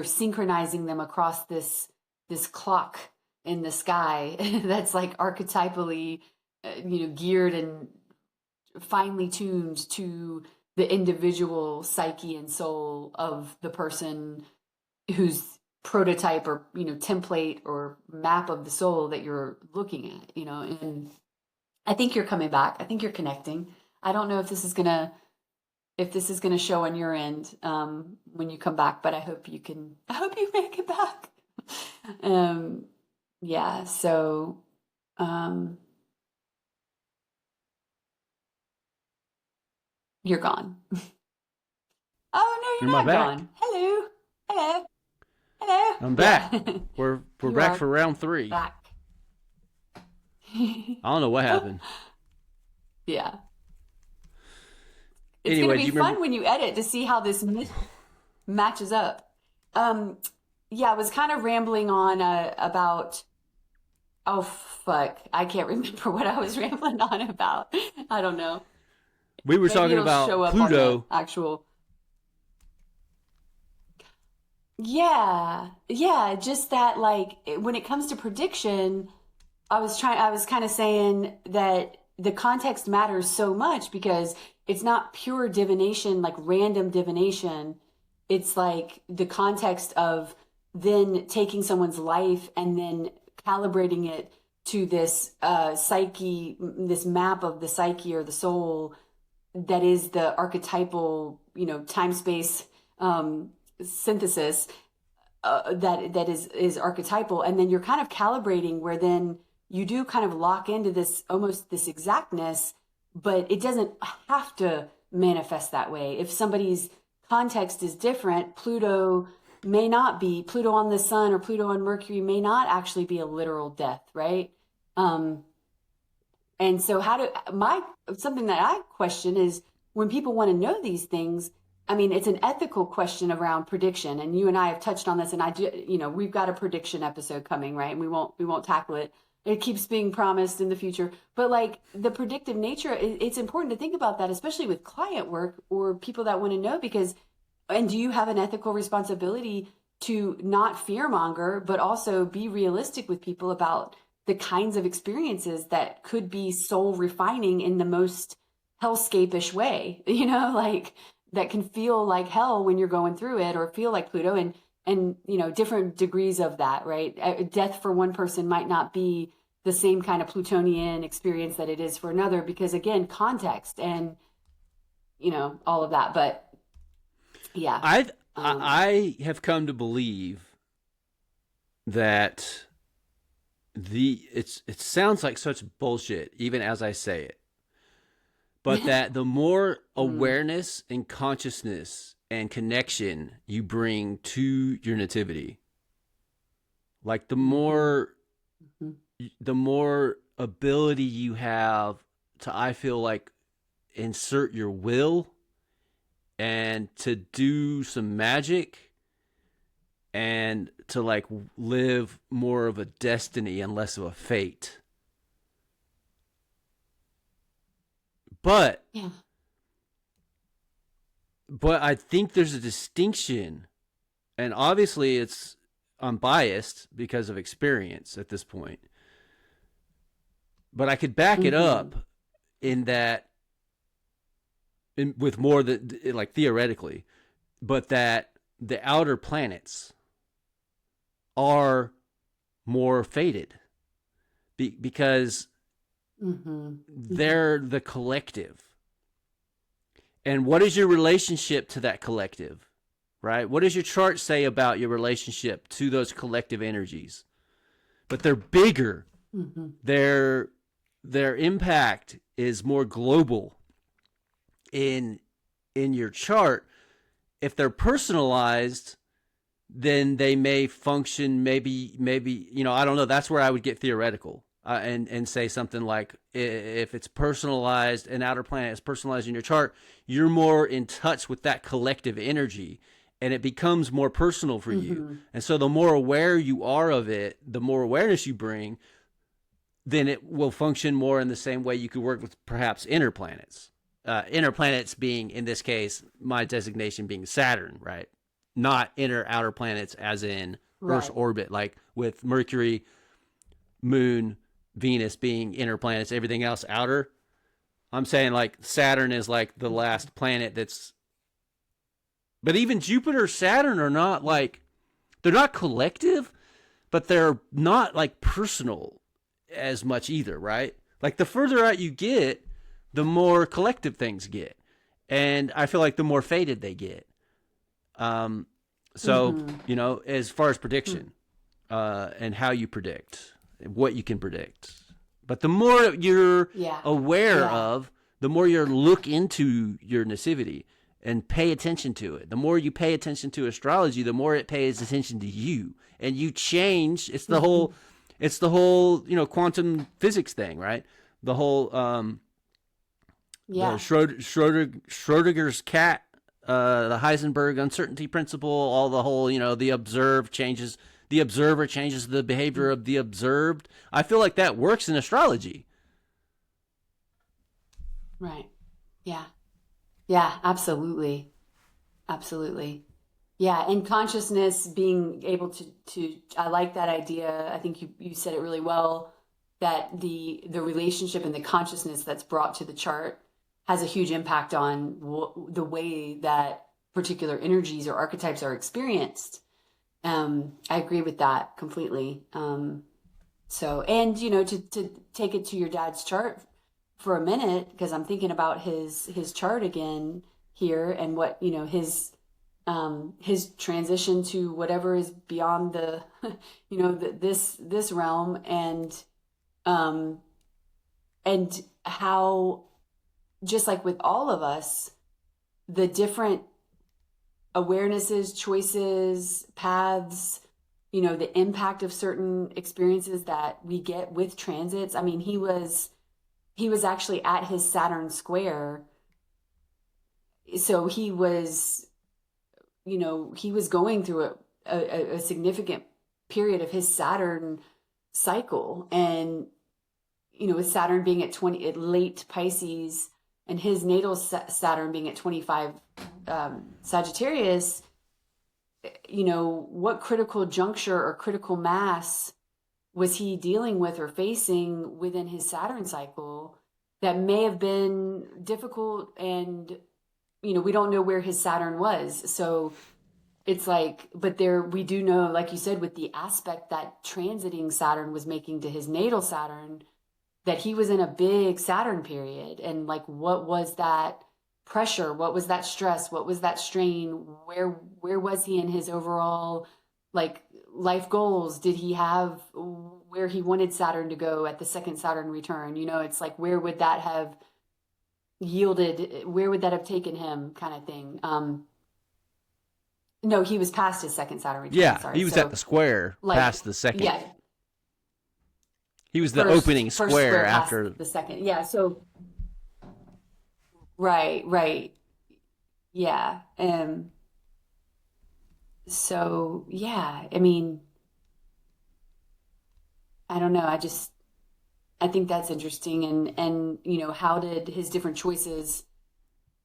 synchronizing them across this clock in the sky that's like archetypally geared and finely tuned to the individual psyche and soul of the person whose prototype or template or map of the soul that you're looking at, and I think you're coming back. I think you're connecting. I don't know if this is gonna show on your end when you come back, but I hope you make it back. Yeah, so you're gone. Oh no, you're not gone. Hello. Hello. Hello. I'm back. Yeah. We're back for round 3. Back. I don't know what happened. Yeah. It's Anyway, gonna be fun when you edit to see how this matches up. Yeah, I was kind of rambling on about. Oh fuck! I can't remember what I was rambling on about. I don't know. We were talking about Pluto. Actual. Yeah, just that like when it comes to prediction, I was kind of saying that the context matters so much because it's not pure divination, like random divination. It's like the context of then taking someone's life and then calibrating it to this psyche, this map of the psyche or the soul that is the archetypal, time space synthesis that is archetypal, and then you're kind of calibrating where then you do kind of lock into this almost this exactness, but it doesn't have to manifest that way. If somebody's context is different, Pluto on the sun or Pluto on Mercury may not actually be a literal death, right? And so something that I question is when people want to know these things, I mean, it's an ethical question around prediction, and you and I have touched on this, and we've got a prediction episode coming, right? And we won't tackle it. It keeps being promised in the future, but like the predictive nature, it's important to think about that, especially with client work or people that want to know, and do you have an ethical responsibility to not fearmonger, but also be realistic with people about the kinds of experiences that could be soul refining in the most hellscape-ish way, like that can feel like hell when you're going through it, or feel like Pluto, and different degrees of that, right? Death for one person might not be the same kind of Plutonian experience that it is for another, because again, context and all of that. But yeah, I have come to believe that it sounds like such bullshit even as I say it, but that the more awareness and consciousness and connection you bring to your nativity, like the more ability you have to, I feel like, insert your will and to do some magic and to like live more of a destiny and less of a fate. But I think there's a distinction, and obviously I'm biased because of experience at this point, but I could back it up in that, with more than like theoretically, but that the outer planets are more fated because they're the collective. And what is your relationship to that collective, right? What does your chart say about your relationship to those collective energies? But they're bigger. Their impact is more global in your chart. If they're personalized, then they may function maybe, I don't know. That's where I would get theoretical. and say something like, if it's personalized, an outer planet is personalized in your chart, you're more in touch with that collective energy, and it becomes more personal for you. And so the more aware you are of it, the more awareness you bring, then it will function more in the same way you could work with perhaps inner planets. Inner planets being, in this case, my designation being Saturn, right? Not inner outer planets as in Earth's orbit, like with Mercury, Moon, Venus being inner planets, everything else outer. I'm saying like Saturn is like the last planet that's, but even Jupiter, Saturn are not like, they're not collective, but they're not like personal as much either, right? Like the further out you get, the more collective things get. And I feel like the more faded they get. So, you know, as far as prediction and how you predict, what you can predict. But the more you're aware of, the more you look into your nativity and pay attention to it. The more you pay attention to astrology, the more it pays attention to you. And you change. It's the whole, you know, quantum physics thing, right? The whole the Schrodinger's cat, the Heisenberg uncertainty principle, all the whole, you know, the observer changes the behavior of the observed. I feel like that works in astrology. Right. Yeah. Yeah, absolutely. Absolutely. Yeah, and consciousness being able to I like that idea. I think you said it really well, that the relationship and the consciousness that's brought to the chart has a huge impact on the way that particular energies or archetypes are experienced. I agree with that completely. So, and you know, to take it to your dad's chart for a minute, because I'm thinking about his chart again here, and what, you know, his transition to whatever is beyond the, you know, this realm, and how, just like with all of us, the different awarenesses, choices, paths, you know, the impact of certain experiences that we get with transits. I mean, he was actually at his Saturn square. So he was, you know, he was going through a significant period of his Saturn cycle. And, you know, with Saturn being at late Pisces, and his natal Saturn being at 25 Sagittarius, you know, what critical juncture or critical mass was he dealing with or facing within his Saturn cycle that may have been difficult? And, you know, we don't know where his Saturn was. So it's like, but we do know, like you said, with the aspect that transiting Saturn was making to his natal Saturn, that he was in a big Saturn period. And like, what was that pressure? What was that stress? What was that strain? Where was he in his overall, like, life goals? Did he have where he wanted Saturn to go at the second Saturn return? You know, it's like, where would that have yielded? Where would that have taken him, kind of thing? No, he was past his second Saturn return. Yeah, sorry. he was at the square, like, past the second. Yeah. He was the opening square after the second. Yeah. So, right. Yeah. So yeah, I mean, I don't know. I think that's interesting. And, you know, how did his different choices,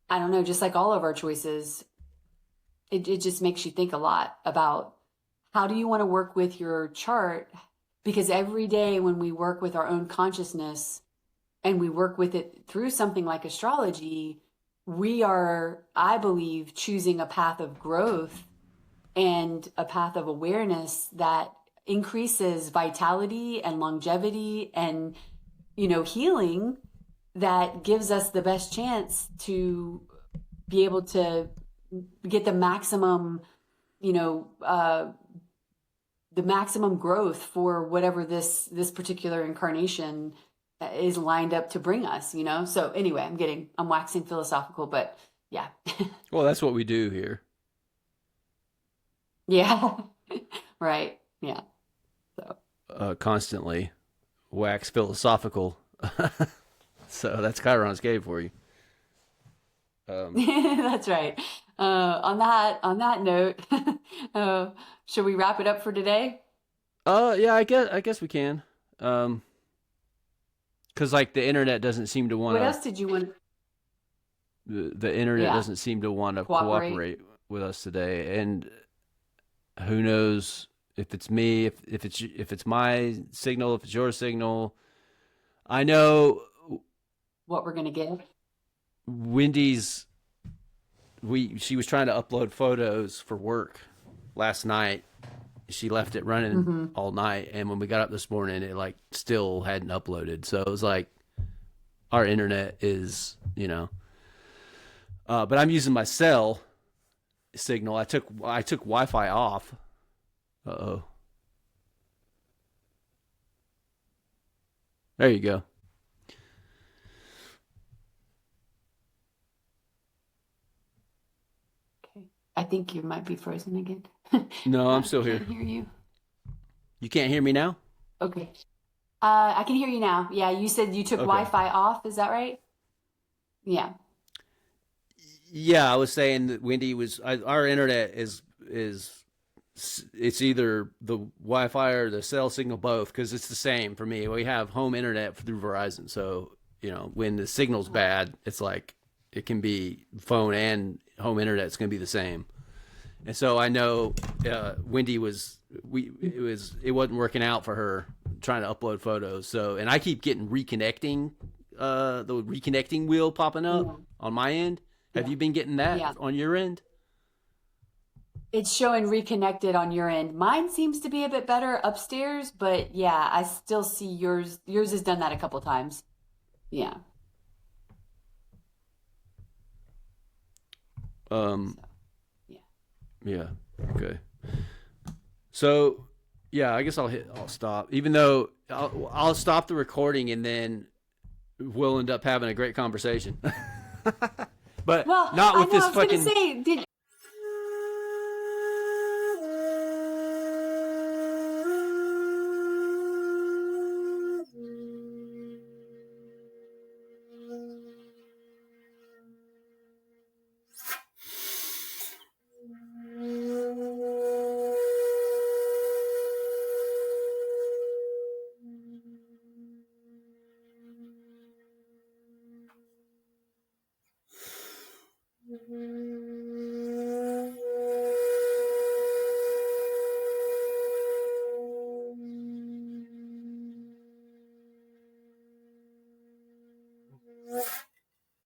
I don't know, just like all of our choices, it just makes you think a lot about, how do you want to work with your chart? Because every day when we work with our own consciousness and we work with it through something like astrology, we are, I believe, choosing a path of growth and a path of awareness that increases vitality and longevity and, you know, healing, that gives us the best chance to be able to get the maximum, you know, the maximum growth for whatever this particular incarnation is lined up to bring us, you know? So anyway, I'm waxing philosophical, but yeah. Well, that's what we do here. Yeah. Right. Yeah. So constantly. wax philosophical. So that's Chiron's cave for you. Um, That's right. On that note, uh, should we wrap it up for today? yeah, I guess we can. Um, because like the internet doesn't seem to want What to. else did you want? The internet Yeah, doesn't seem to want to cooperate. cooperate with us today, and who knows if it's me, if it's my signal, if it's your signal. I know What we're gonna get? Wendy's. She was trying to upload photos for work last night. She left it running Mm-hmm. all night, and when we got up this morning, it like still hadn't uploaded. So it was like our internet is, but I'm using my cell signal. I took Wi-Fi off. Uh oh. There you go. Okay. I think you might be frozen again. No, I'm I still here. can't hear you. You can't hear me now? Okay. I can hear you now. Yeah, you said you took Okay. Wi-Fi off. Is that right? Yeah. Yeah, I was saying that our internet is it's either the Wi-Fi or the cell signal, both, because it's the same for me. We have home internet through Verizon, so when the signal's Uh-huh. bad, it's like it can be phone and home internet. It's going to be the same. And so I know Wendy it wasn't working out for her trying to upload photos. So, and I keep getting the reconnecting wheel popping up Yeah. on my end. Have Yeah. you been getting that Yeah. on your end? It's showing reconnected on your end. Mine seems to be a bit better upstairs, but yeah, I still see yours. Yours has done that a couple times. Yeah. Um, So, yeah. yeah. Okay. So, yeah, I guess I'll stop. Even though I'll stop the recording and then we'll end up having a great conversation. But Well, not I with know. this I was gonna fucking. say, did